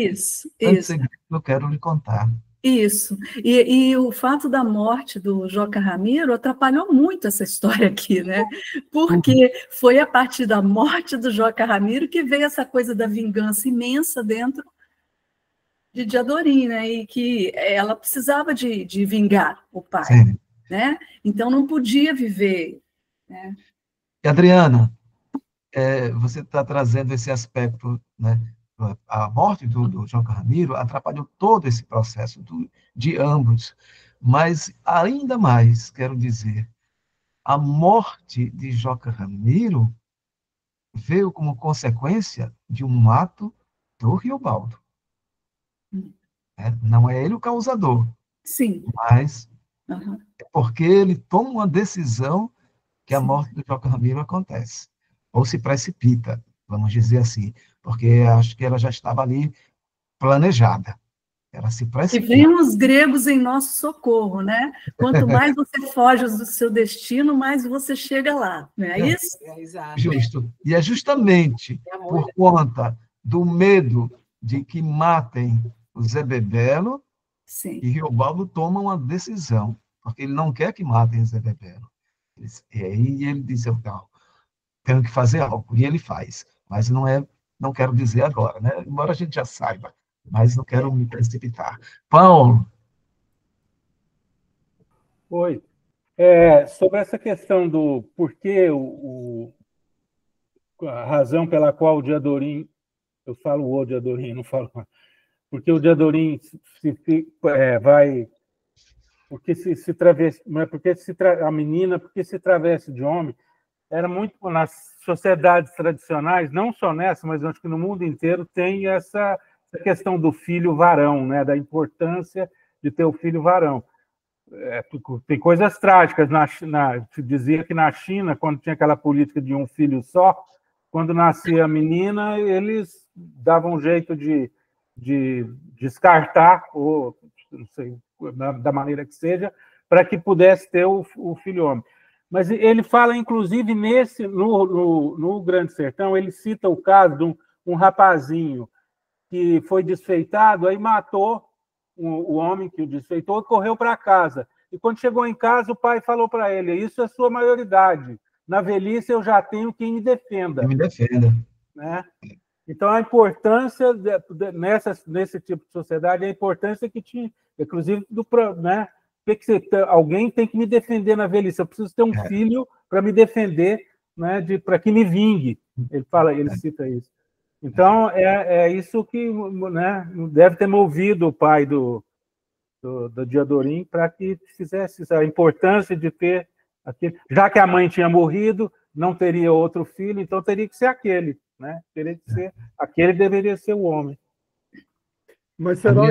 tanto segredo que eu quero lhe contar. Isso. E o fato da morte do Joca Ramiro atrapalhou muito essa história aqui, né? Porque foi a partir da morte do Joca Ramiro que veio essa coisa da vingança imensa dentro de Adorim, né? E que ela precisava de vingar o pai, né? Então não podia viver. Né? E, Adriana, você está trazendo esse aspecto, né? A morte do Joca Ramiro atrapalhou todo esse processo de ambos. Mas, ainda mais, quero dizer, a morte de Joca Ramiro veio como consequência de um ato do Riobaldo. Não é ele o causador. Sim. Mas é porque ele toma uma decisão que a morte do Joca Ramiro acontece. Ou se precipita, vamos dizer assim, porque acho que ela já estava ali planejada. Ela se precipita. E vem os gregos em nosso socorro, né? Quanto mais você foge do seu destino, mais você chega lá, não é isso? Justo. E é justamente por conta do medo de que matem o Zé Bebelo que Riobaldo toma uma decisão, porque ele não quer que matem o Zé Bebelo. E aí ele diz: não, tenho que fazer algo, e ele faz. Mas não quero dizer agora, né? Embora a gente já saiba, mas não quero me precipitar. Paulo. Oi. Sobre essa questão do porquê, a razão pela qual o Diadorim, eu falo o Diadorim, não falo porque o Diadorim vai, porque se travesse, não é porque a menina, porque se travesse de homem, era muito nas sociedades tradicionais, não só nessa, mas acho que no mundo inteiro tem essa questão do filho varão, né, da importância de ter o filho varão. Tem coisas trágicas. Dizia que na China, quando tinha aquela política de um filho só, quando nascia a menina, eles davam um jeito de descartar, ou não sei, da maneira que seja, para que pudesse ter o filho homem. Mas ele fala, inclusive, no Grande Sertão, ele cita o caso de um rapazinho que foi desfeitado, aí matou o homem que o desfeitou e correu para casa. E quando chegou em casa, o pai falou para ele: isso é sua maioridade. Na velhice eu já tenho quem me defenda. Quem me defenda. Né? Então, a importância nesse tipo de sociedade, a importância que tinha, inclusive, né? Alguém tem que me defender na velhice. Eu preciso ter um filho para me defender, né? Para que me vingue. Ele cita isso. Então, é isso que, né, deve ter movido o pai do Diadorim para que fizesse a importância de ter aquele. Já que a mãe tinha morrido, não teria outro filho, então teria que ser aquele. Né? Teria que ser, aquele deveria ser o homem. Mas será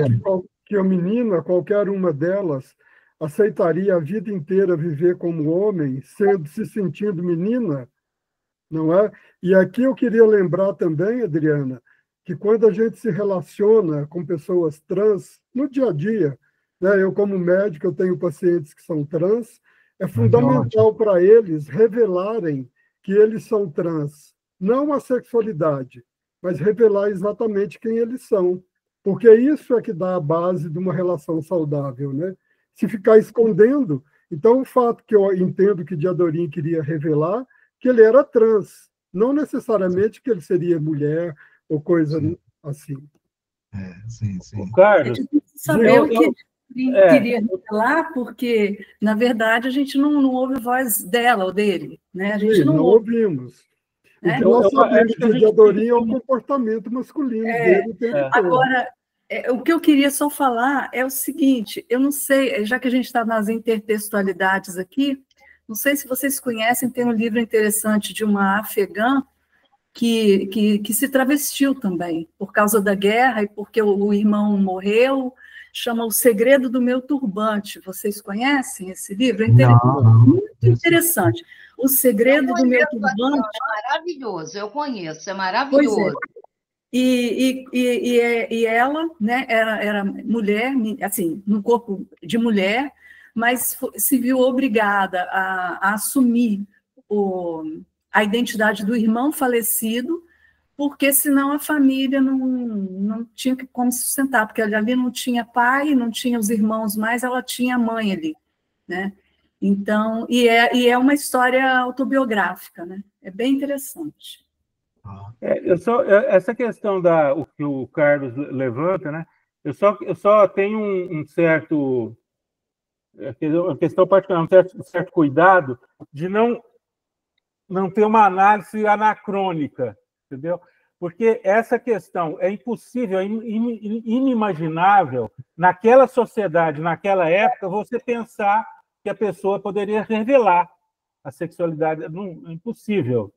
que a menina, qualquer uma delas, aceitaria a vida inteira viver como homem, se sentindo menina? Não é? E aqui eu queria lembrar também, Adriana, que quando a gente se relaciona com pessoas trans, no dia a dia, né, eu como médico, eu tenho pacientes que são trans, É fundamental para eles revelarem que eles são trans, não a sexualidade, mas revelar exatamente quem eles são, porque isso é que dá a base de uma relação saudável, né? Se ficar escondendo, então o fato que eu entendo que Diadorim queria revelar que ele era trans, não necessariamente que ele seria mulher ou coisa assim. Sim, sim. Carlos, é difícil saber o que queria revelar, porque, na verdade, a gente não ouve a voz dela ou dele. Né? A gente Sim, não não ouve. ouvimos. O Né? que nós sabemos de Diadorim é o comportamento masculino dele o tempo todo. Agora, o que eu queria só falar é o seguinte, eu não sei, já que a gente está nas intertextualidades aqui, não sei se vocês conhecem, tem um livro interessante de uma afegã que se travestiu também, por causa da guerra e porque o irmão morreu, chama O Segredo do Meu Turbante. Vocês conhecem esse livro? É muito interessante. O Segredo do Meu Turbante. É maravilhoso, eu conheço, é maravilhoso. Pois é. E ela, né, era mulher, assim, no corpo de mulher, mas se viu obrigada a assumir a identidade do irmão falecido, porque senão a família não tinha como sustentar, porque ali não tinha pai, não tinha os irmãos mais, ela tinha a mãe ali, né? Então, é uma história autobiográfica, né? É bem interessante. Essa questão o que o Carlos levanta, né? Eu só tenho um certo, uma questão particular, um certo cuidado de não ter uma análise anacrônica, entendeu? Porque essa questão é impossível, é inimaginável, naquela sociedade, naquela época, você pensar que a pessoa poderia revelar a sexualidade. Não, é impossível.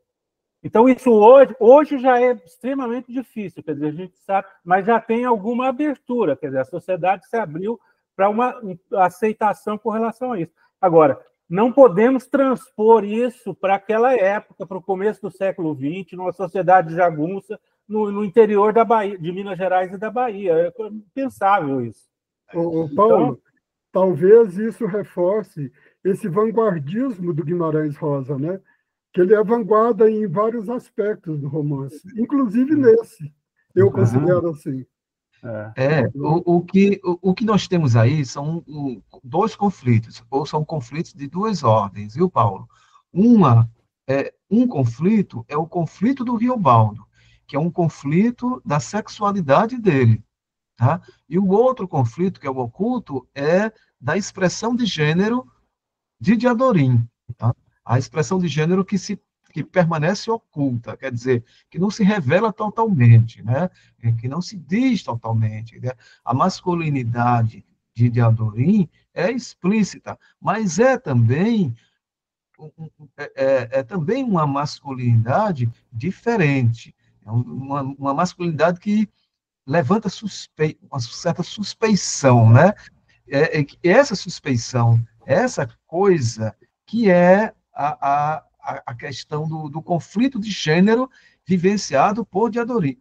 Então, isso hoje já é extremamente difícil, quer dizer, a gente sabe, mas já tem alguma abertura, quer dizer, a sociedade se abriu para uma aceitação com relação a isso. Agora, não podemos transpor isso para aquela época, para o começo do século XX, numa sociedade jagunça, no interior da Bahia, de Minas Gerais e da Bahia. É impensável isso. Paulo, talvez isso reforce esse vanguardismo do Guimarães Rosa, né? Que ele é vanguarda em vários aspectos do romance, inclusive nesse, eu considero assim. O que nós temos aí são dois conflitos, ou são conflitos de duas ordens, viu, Paulo? Um conflito é o conflito do Riobaldo, que é um conflito da sexualidade dele, tá? E o outro conflito, que é o oculto, é da expressão de gênero de Diadorim, tá? A expressão de gênero que permanece oculta, quer dizer, que não se revela totalmente, né? Que não se diz totalmente, né? A masculinidade de Diadorim é explícita, mas é também uma masculinidade diferente, é uma masculinidade que levanta uma certa suspeição, né? Essa suspeição, essa coisa que é a questão do conflito de gênero vivenciado por Diadorim.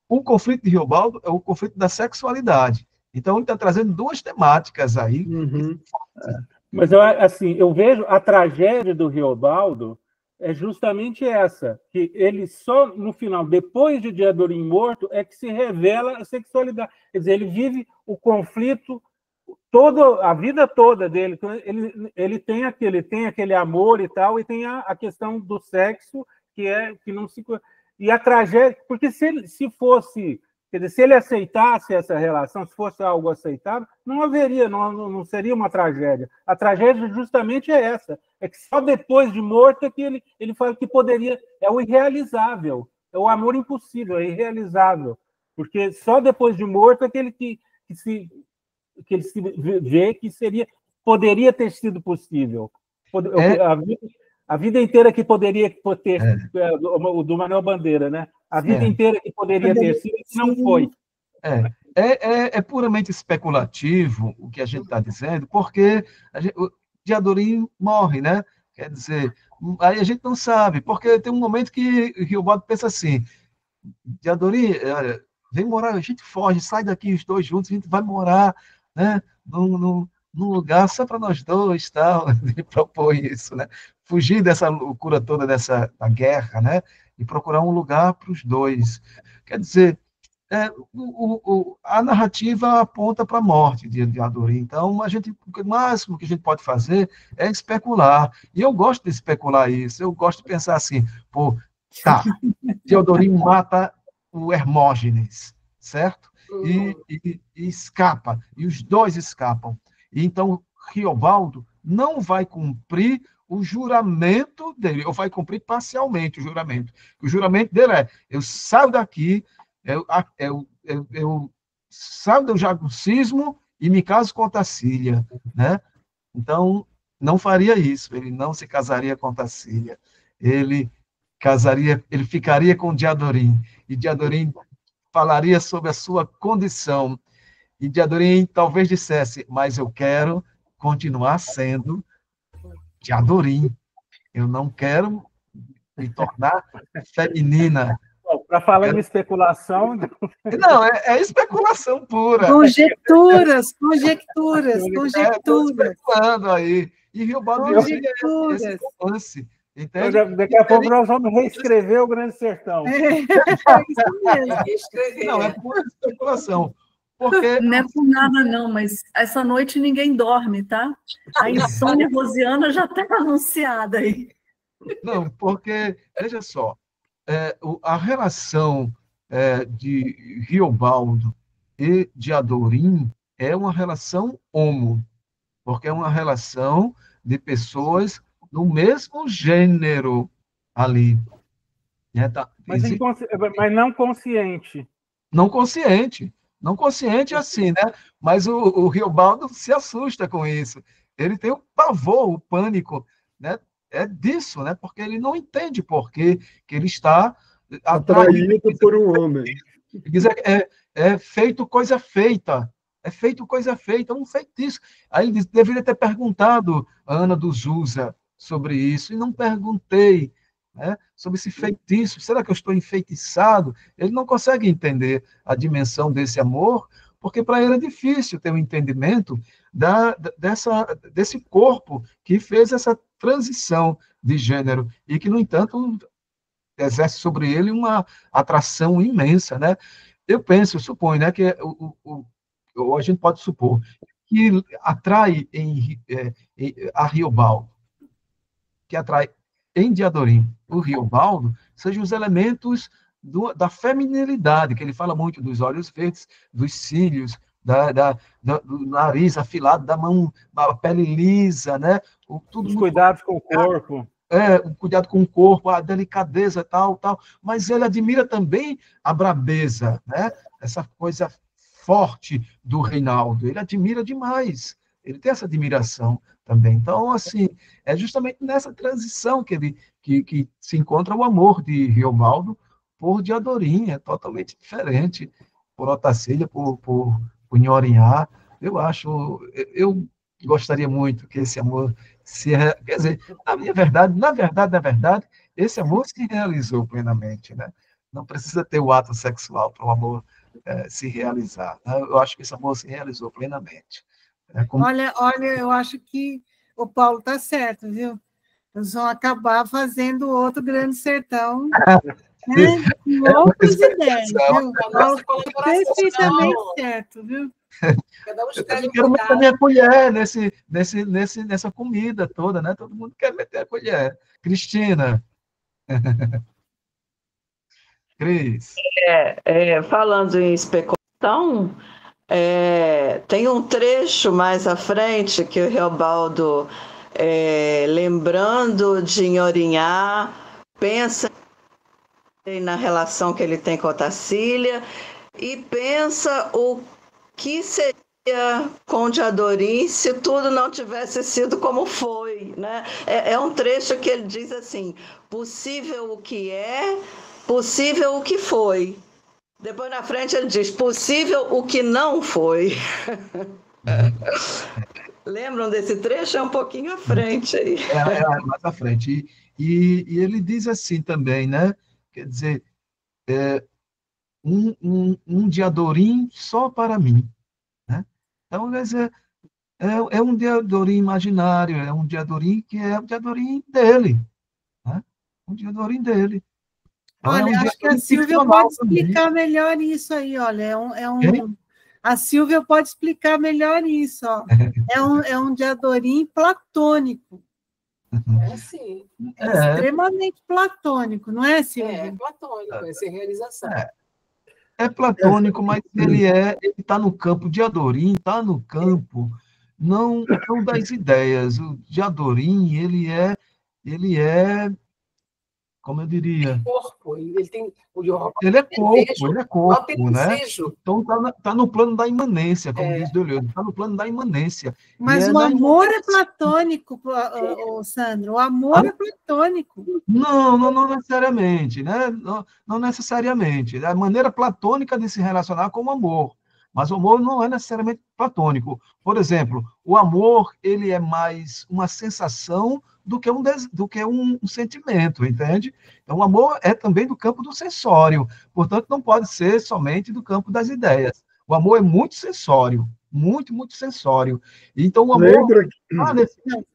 O conflito de Riobaldo é o conflito da sexualidade. Então, ele está trazendo duas temáticas aí. Mas, assim, eu vejo a tragédia do Riobaldo é justamente essa, que ele só no final, depois de Diadorim morto, é que se revela a sexualidade. Quer dizer, ele vive o conflito a vida toda dele. Ele tem aquele amor e tal, e tem a questão do sexo, que não se... E a tragédia... Porque se fosse... Quer dizer, se ele aceitasse essa relação, se fosse algo aceitável, não haveria, não seria uma tragédia. A tragédia justamente é essa, é que só depois de morto é que ele fala que poderia... É o irrealizável, é o amor impossível, é irrealizável. Porque só depois de morto é que ele se vê que poderia ter sido possível. A vida inteira que poderia ter do Manuel Bandeira, né? A vida inteira que poderia ter sido, não foi. É puramente especulativo o que a gente está dizendo, porque o Diadorim morre, né? Quer dizer, aí a gente não sabe, porque tem um momento que Riobaldo pensa assim, Diadorim, vem morar, a gente foge, sai daqui os dois juntos, a gente vai morar, né, num lugar só para nós dois, tal, ele propõe isso, né? Fugir dessa loucura toda da guerra, né? E procurar um lugar para os dois. Quer dizer, a narrativa aponta para a morte de Adorim. Então, o máximo que a gente pode fazer é especular. E eu gosto de especular isso. Eu gosto de pensar assim, pô, tá, Teodorim mata o Hermógenes, certo? E escapa, e os dois escapam. E então, Riobaldo não vai cumprir o juramento dele, ou vai cumprir parcialmente o juramento. O juramento dele é: eu saio daqui, eu saio do jaguncismo e me caso com Tarsília, né? Então, não faria isso, ele não se casaria com Tarsília. Ele ficaria com Diadorim, e Diadorim falaria sobre a sua condição, e Diadorim talvez dissesse: mas eu quero continuar sendo Diadorim, eu não quero me tornar feminina. Para falar em especulação... Não, é especulação pura. Conjecturas. Especulando aí. E Riobaldo dizia esse romance. Entende? Daqui a pouco nós vamos reescrever o Grande Sertão. Isso mesmo. Não, é pura especulação. Porque... Não é por nada, não, mas essa noite ninguém dorme, tá? A insônia rosiana já está anunciada aí. Não, porque, veja só, a relação de Riobaldo e de Adorim é uma relação homo, porque é uma relação de pessoas do mesmo gênero ali. Mas não consciente. Não consciente. Não consciente assim, né? Mas o Riobaldo se assusta com isso. Ele tem o pavor, o pânico, né? É disso, né? Porque ele não entende por que ele está atraído por um homem. É feito coisa feita. É feito coisa feita, um feitiço. Aí ele deveria ter perguntado a Ana do Zusa sobre isso, e não perguntei, né, sobre esse feitiço. Será que eu estou enfeitiçado? Ele não consegue entender a dimensão desse amor, porque para ele é difícil ter um entendimento desse corpo que fez essa transição de gênero e que, no entanto, exerce sobre ele uma atração imensa, né? Eu suponho, né, que ou a gente pode supor que atrai a Riobaldo, que atrai em Diadorim o Riobaldo, sejam os elementos da feminilidade, que ele fala muito dos olhos verdes, dos cílios, do nariz afilado, da mão, a pele lisa, né? Os cuidados com o corpo. O cuidado com o corpo, a delicadeza, tal. Mas ele admira também a brabeza, né? Essa coisa forte do Reinaldo. Ele admira demais. Ele tem essa admiração também. Então, assim, é justamente nessa transição que se encontra o amor de Riobaldo por Diadorim. É totalmente diferente. Por Otacília, por Nhorinhá. Eu gostaria muito que esse amor quer dizer, na verdade, esse amor se realizou plenamente, né? Não precisa ter o ato sexual para o amor se realizar, né? Eu acho que esse amor se realizou plenamente. Olha, eu acho que o Paulo está certo, viu? Eles vão acabar fazendo outro Grande Sertão, né? Com outras ideias, viu? O Paulo está perfeitamente certo, viu? Eu quero meter minha colher nessa comida toda, né? Todo mundo quer meter a colher. Cristina. Cris. Falando em especulação, tem um trecho mais à frente que o Riobaldo, lembrando de Nhorinhá, pensa na relação que ele tem com a Tarsília e pensa o que seria com Diadorim se tudo não tivesse sido como foi, né? É um trecho que ele diz assim: possível o que é, possível o que foi. Depois na frente ele diz: possível o que não foi. Lembram desse trecho? É um pouquinho à frente aí. Mais à frente. E ele diz assim também, né? Quer dizer, um Diadorim só para mim. Né? Então, quer dizer, é um Diadorim imaginário, é um Diadorim que é o Diadorim dele, né? Um Diadorim dele. Então, Olha, é um acho que a Diadorim Silvia ficcional pode também. explicar melhor isso aí, olha. Quem? A Silvia pode explicar melhor isso, ó. É um Diadorim platônico. É sim. É extremamente platônico, não é, Silvia? É platônico, essa é a realização. É platônico, mas ele está no campo. Diadorim está no campo não das ideias. O Diadorim, ele é, como eu diria, Corpo, ele tem ele é corpo, né? desejo. Então tá no plano da imanência, como diz Deleuze, está no plano da imanência. Mas o amor é platônico, Sandro, o amor é platônico. Não necessariamente, né? Não necessariamente. É a maneira platônica de se relacionar com o amor. Mas o amor não é necessariamente platônico. Por exemplo, o amor, ele é mais uma sensação do que um sentimento, entende? Então, o amor é também do campo do sensório. Portanto, não pode ser somente do campo das ideias. O amor é muito sensório, muito, muito sensório. Então, o amor está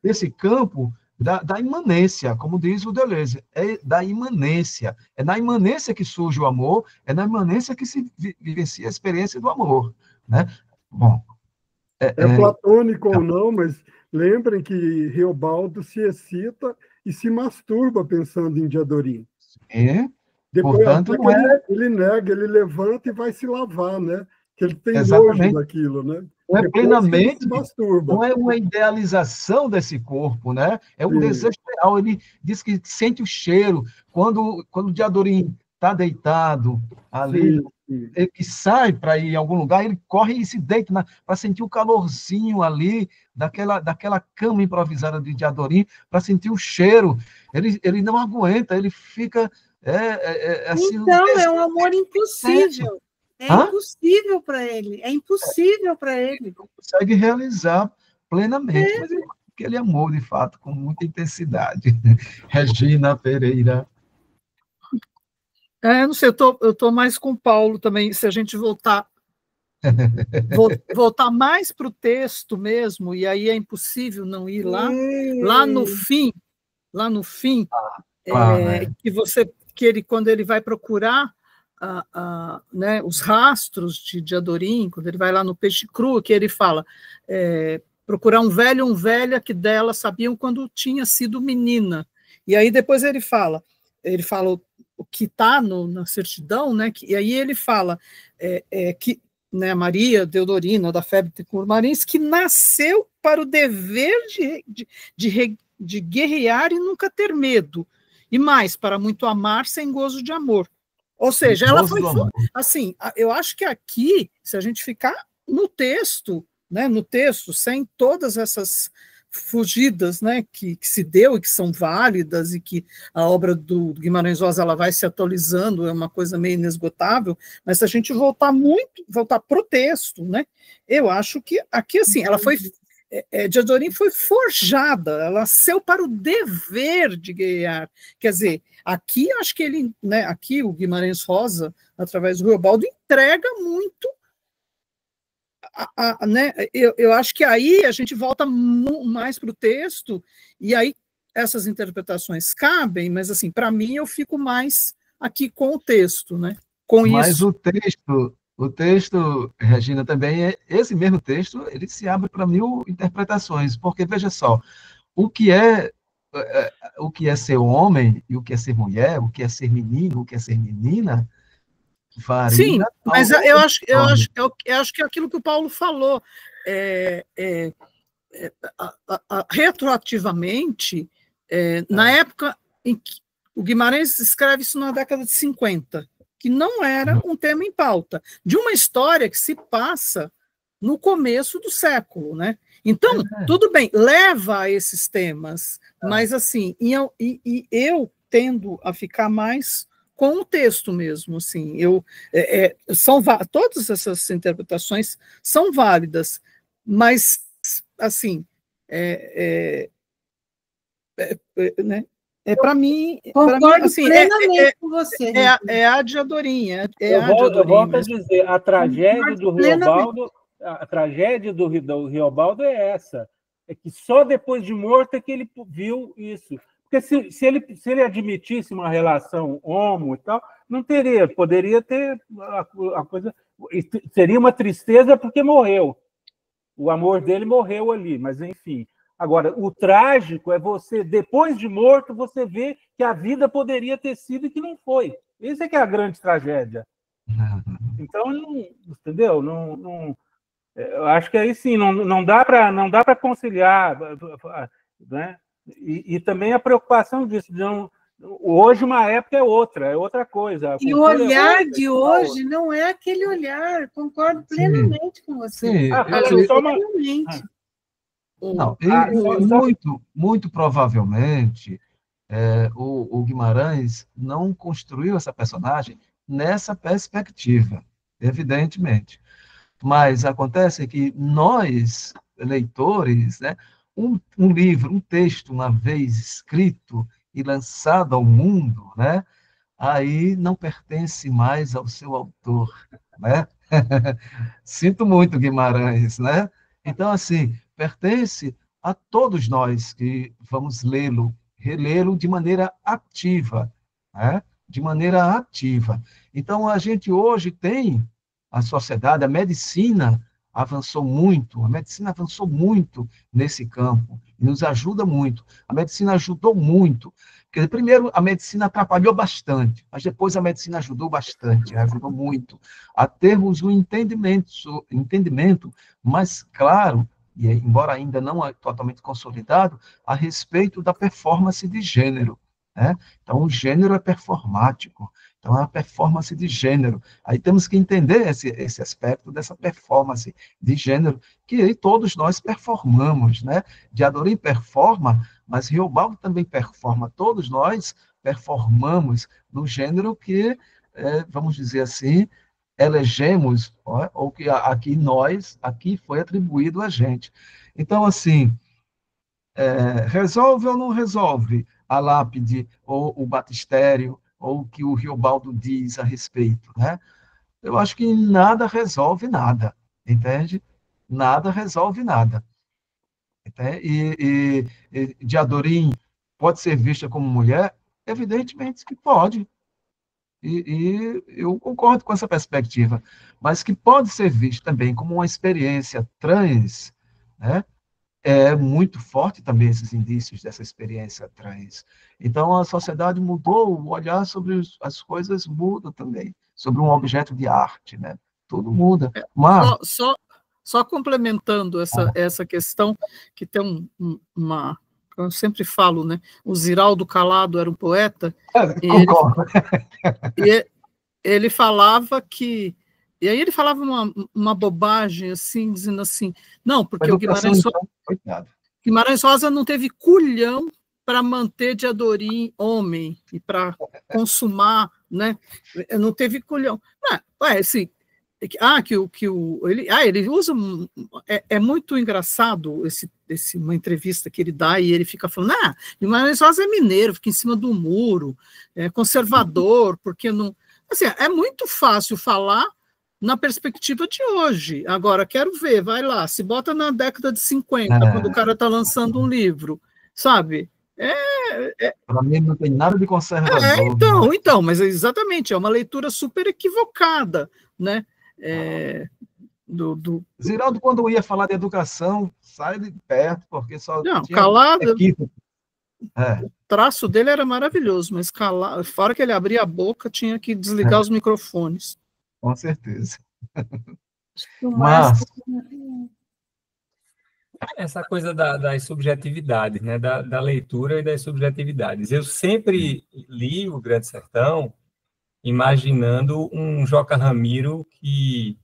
nesse campo da imanência, como diz o Deleuze, é da imanência. É na imanência que surge o amor, é na imanência que se vivencia a experiência do amor, né? Bom, platônico ou não, mas lembrem que Reobaldo se excita e se masturba pensando em Diadorim. Depois, portanto, não ele nega, ele levanta e vai se lavar, né? Que ele tem exatamente nojo daquilo, né? Não é plenamente, masturba. não é uma idealização desse corpo, né? É um desejo real. Ele diz que sente o cheiro. Quando o Diadorim está deitado ali, ele que sai para ir em algum lugar, ele corre e se deita para sentir o calorzinho ali daquela cama improvisada de Diadorim, para sentir o cheiro. Ele não aguenta, ele fica assim. Então, é um amor impossível. É impossível para ele. É impossível para ele. Não consegue realizar plenamente, mas ele amou, de fato, com muita intensidade. Regina Pereira. Não sei, eu tô mais com o Paulo também, se a gente voltar mais para o texto mesmo, e aí é impossível não ir lá no fim, quando ele vai procurar né, os rastros de Diadorim, quando ele vai lá no Peixe Cru, que ele fala, procurar um velho ou velha que dela sabiam quando tinha sido menina. E aí depois ele fala o que está na certidão, né, e aí ele fala que, né, Maria Deodorina, da Febre Curmarins, que nasceu para o dever de guerrear e nunca ter medo, e mais, para muito amar sem gozo de amor. Ou seja, ela foi assim, eu acho que aqui, se a gente ficar no texto, né, sem todas essas fugidas, né, que se deu e que são válidas, e que a obra do Guimarães Rosa ela vai se atualizando, é uma coisa meio inesgotável, mas se a gente voltar para o texto, né, eu acho que aqui, assim, ela foi, Diadorim foi forjada, ela nasceu para o dever de guerrear, quer dizer, aqui acho que ele, né, aqui o Guimarães Rosa, através do Reobaldo, entrega muito, né, eu acho que aí a gente volta mais para o texto, e aí essas interpretações cabem, mas assim, para mim eu fico mais aqui com o texto, né? Mas isso. O texto, Regina, também esse mesmo texto, ele se abre para 1000 interpretações, porque veja só, o que é ser homem e o que é ser mulher, o que é ser menino, o que é ser menina, varia. Sim, mas eu acho que é aquilo que o Paulo falou. Retroativamente, na época em que o Guimarães escreve isso na década de 50, que não era um tema em pauta, de uma história que se passa no começo do século, né? Então, tudo bem, leva a esses temas, mas assim, eu tendo a ficar mais com o texto mesmo, assim, todas essas interpretações são válidas, mas, assim, né, para mim, assim, plenamente com você. É a Diadorim, eu volto a dizer, a tragédia do Reobaldo a tragédia do Riobaldo é essa, é que só depois de morto é que ele viu isso. Porque se ele admitisse uma relação homo e tal, não teria, poderia ter a coisa... Seria uma tristeza porque morreu. O amor dele morreu ali, mas enfim. Agora, o trágico é você, depois de morto, você vê que a vida poderia ter sido e que não foi. Isso é que é a grande tragédia. Então, entendeu? Eu acho que aí sim, não dá para conciliar, né? E também a preocupação disso. Hoje uma época é outra coisa. E o olhar de hoje não é aquele olhar, concordo plenamente com você. Sim, não, muito provavelmente o Guimarães não construiu essa personagem nessa perspectiva, evidentemente. Mas acontece que nós, leitores, né, um livro, um texto, uma vez escrito e lançado ao mundo, né, aí não pertence mais ao seu autor, né? Sinto muito, Guimarães, né? Então, assim, pertence a todos nós que vamos lê-lo, relê-lo de maneira ativa, né? De maneira ativa. Então, a gente hoje tem a sociedade, a medicina avançou muito nesse campo, e nos ajuda muito. A medicina ajudou muito. Porque, primeiro, a medicina atrapalhou bastante, mas depois a medicina ajudou bastante, ajudou muito a termos um entendimento mais claro, e embora ainda não totalmente consolidado, a respeito da performance de gênero, né? Então, o gênero é performático. Então, é a performance de gênero. Aí temos que entender esse aspecto dessa performance de gênero, que todos nós performamos, né? Diadorim performa, mas Riobaldo também performa. Todos nós performamos no gênero que, vamos dizer assim, elegemos, ou que aqui foi atribuído a gente. Então, assim, resolve ou não resolve a lápide, ou o batistério, ou o que o Riobaldo diz a respeito, né? Eu acho que nada resolve nada, entende? Nada resolve nada. E Diadorim pode ser vista como mulher? Evidentemente que pode. E eu concordo com essa perspectiva. Mas que pode ser vista também como uma experiência trans, né? É muito forte também esses indícios dessa experiência trans. Então, a sociedade mudou, o olhar sobre as coisas muda também, sobre um objeto de arte, né? Tudo muda. Mas... Só complementando essa questão, que tem uma... Eu sempre falo, né? O Ziraldo Calado era um poeta. Concordo. Ele falava que... E aí ele falava uma bobagem, assim, dizendo assim, não, porque o Guimarães Rosa não teve culhão para manter Diadorim homem e para consumar, né? Não teve culhão. Assim, ele usa... É muito engraçado uma entrevista que ele dá e ele fica falando, Guimarães Rosa é mineiro, fica em cima do muro, é conservador, porque não... Assim, é muito fácil falar na perspectiva de hoje. Agora, quero ver, vai lá, se bota na década de 50, quando o cara está lançando um livro, sabe? Para mim não tem nada de conservador. Então, mas exatamente, é uma leitura super equivocada, né? Ziraldo, quando ia falar de educação, sai de perto, porque só tinha Calado. O traço dele era maravilhoso, mas fora que ele abria a boca, tinha que desligar os microfones. Com certeza. Mas... Essa coisa das subjetividades, né? Da leitura e das subjetividades. Eu sempre li o Grande Sertão imaginando um Joca Ramiro que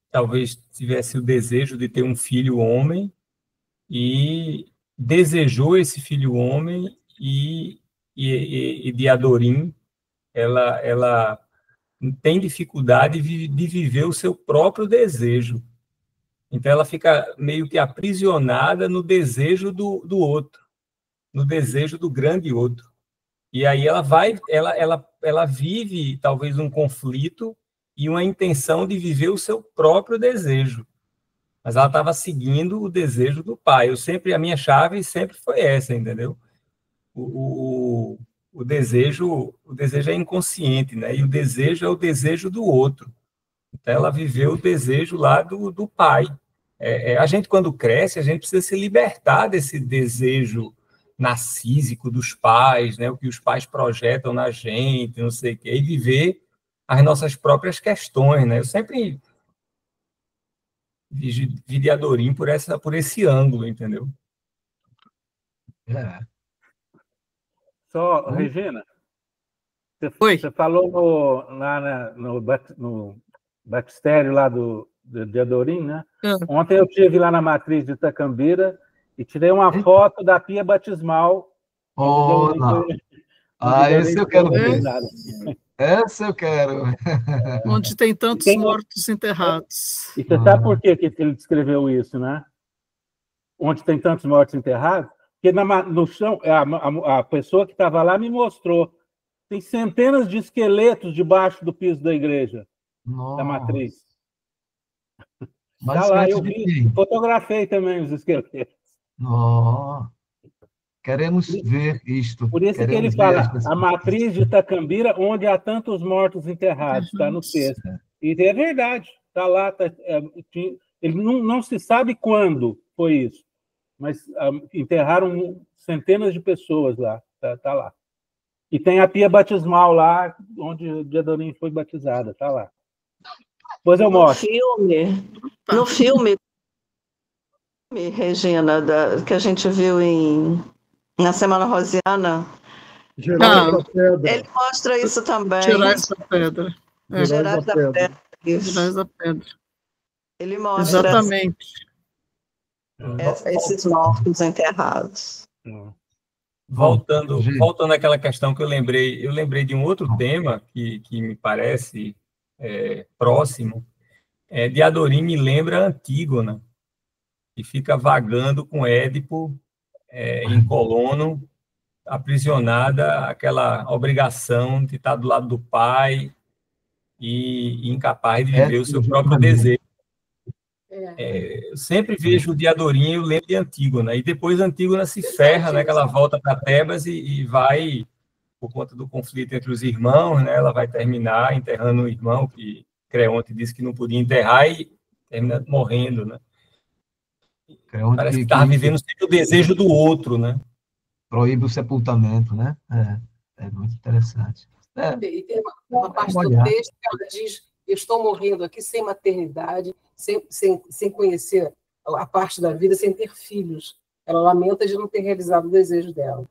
talvez tivesse o desejo de ter um filho homem e desejou esse filho homem e Diadorim, ela tem dificuldade de viver o seu próprio desejo. Então, ela fica meio que aprisionada no desejo do outro, no desejo do grande outro. E aí ela vive, talvez, um conflito e uma intenção de viver o seu próprio desejo. Mas ela estava seguindo o desejo do pai. A minha chave sempre foi essa, entendeu? O desejo é inconsciente, né? E o desejo é o desejo do outro. Então, ela viveu o desejo lá do pai. A gente, quando cresce, a gente precisa se libertar desse desejo narcísico dos pais, né? O que os pais projetam na gente, não sei o quê, e viver as nossas próprias questões, né? Eu sempre vi de Adorim por esse ângulo, entendeu? Só, Regina, você falou no batistério lá de Adorim, né? Ontem eu estive lá na matriz de Itacambira e tirei uma foto da pia batismal. Esse eu quero ver. Essa eu quero. Onde tem tantos mortos enterrados. E você sabe por que ele descreveu isso, né? Onde tem tantos mortos enterrados? Porque no chão, a pessoa que estava lá me mostrou. Tem centenas de esqueletos debaixo do piso da igreja, da matriz. Está lá, eu vi, fotografei também os esqueletos. Queremos ver isto. Por isso que ele fala, a matriz de Itacambira, onde há tantos mortos enterrados, está no texto. E é verdade, está lá. Ele não se sabe quando foi isso, mas enterraram centenas de pessoas lá, está lá. E tem a pia batismal lá, onde o Adorim foi batizada, está lá. Depois eu mostro. No filme, Regina, que a gente viu na Semana Rosiana, ele mostra isso também. Gerais da Pedra. Gerais da Pedra. Gerais da Pedra. Ele mostra exatamente esses mortos enterrados. Voltando àquela questão que eu lembrei de um outro tema que me parece próximo, de Adorim me lembra Antígona, que fica vagando com Édipo em Colono, aprisionada àquela obrigação de estar do lado do pai e incapaz de viver o seu próprio desejo. Eu sempre vejo de Adorim, eu lembro de Antígona, e depois Antígona se ferra, né, que ela volta para Tebas e vai, por conta do conflito entre os irmãos, né, ela vai terminar enterrando o irmão, que Creonte disse que não podia enterrar, e termina morrendo, né? Parece que estava vivendo sempre o desejo do outro, né? Proíbe o sepultamento, né? É muito interessante. E tem uma parte do texto que ela diz: eu estou morrendo aqui sem maternidade, sem conhecer a parte da vida, sem ter filhos. Ela lamenta de não ter realizado o desejo dela.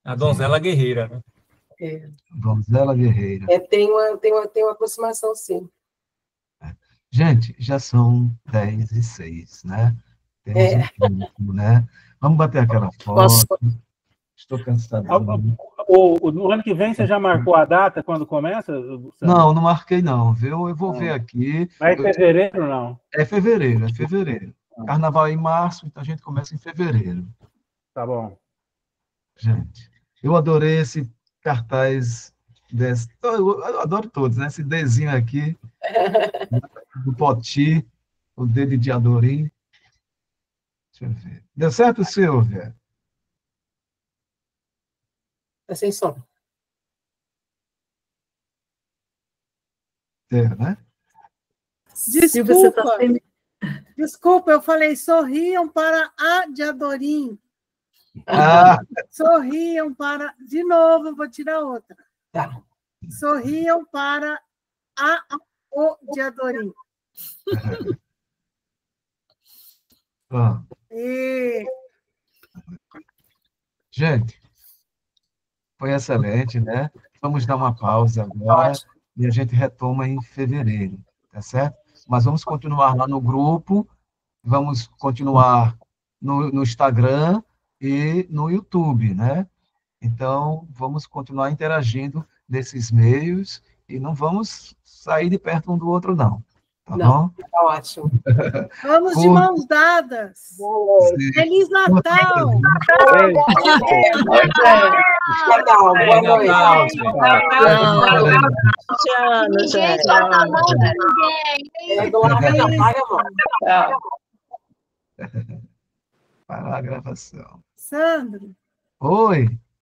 A donzela guerreira, né? Donzela guerreira. Tem uma aproximação, sim. Gente, já são 10h06, né? Temos um tempo, né? Vamos bater aquela foto. Estou cansado. No ano que vem, você já marcou a data quando começa? Não marquei não, viu? Eu vou ver aqui. Mas é fevereiro ou não? É fevereiro. Carnaval é em março, então a gente começa em fevereiro. Tá bom. Gente, eu adorei esse cartaz eu adoro todos, né? Esse desenho aqui do Poti, o dedo de Adorim. Deixa eu ver. Deu certo, Silvia? Está sem som. Né? Desculpa, eu falei sorriam para a de Adorim. Sorriam para... De novo, eu vou tirar outra. Tá. Sorriam para o de Adorim. Gente, foi excelente, né? Vamos dar uma pausa agora e a gente retoma em fevereiro, tá certo? Mas vamos continuar lá no grupo, vamos continuar no Instagram e no YouTube, né? Então, vamos continuar interagindo nesses meios e não vamos sair de perto um do outro, não. Tá bom? Tá ótimo. Vamos de mãos dadas. Feliz Natal! Natal, boa noite. Ninguém solta a mão de ninguém. Eduardo, não paga a mão. Para a gravação. Sandro, Oi.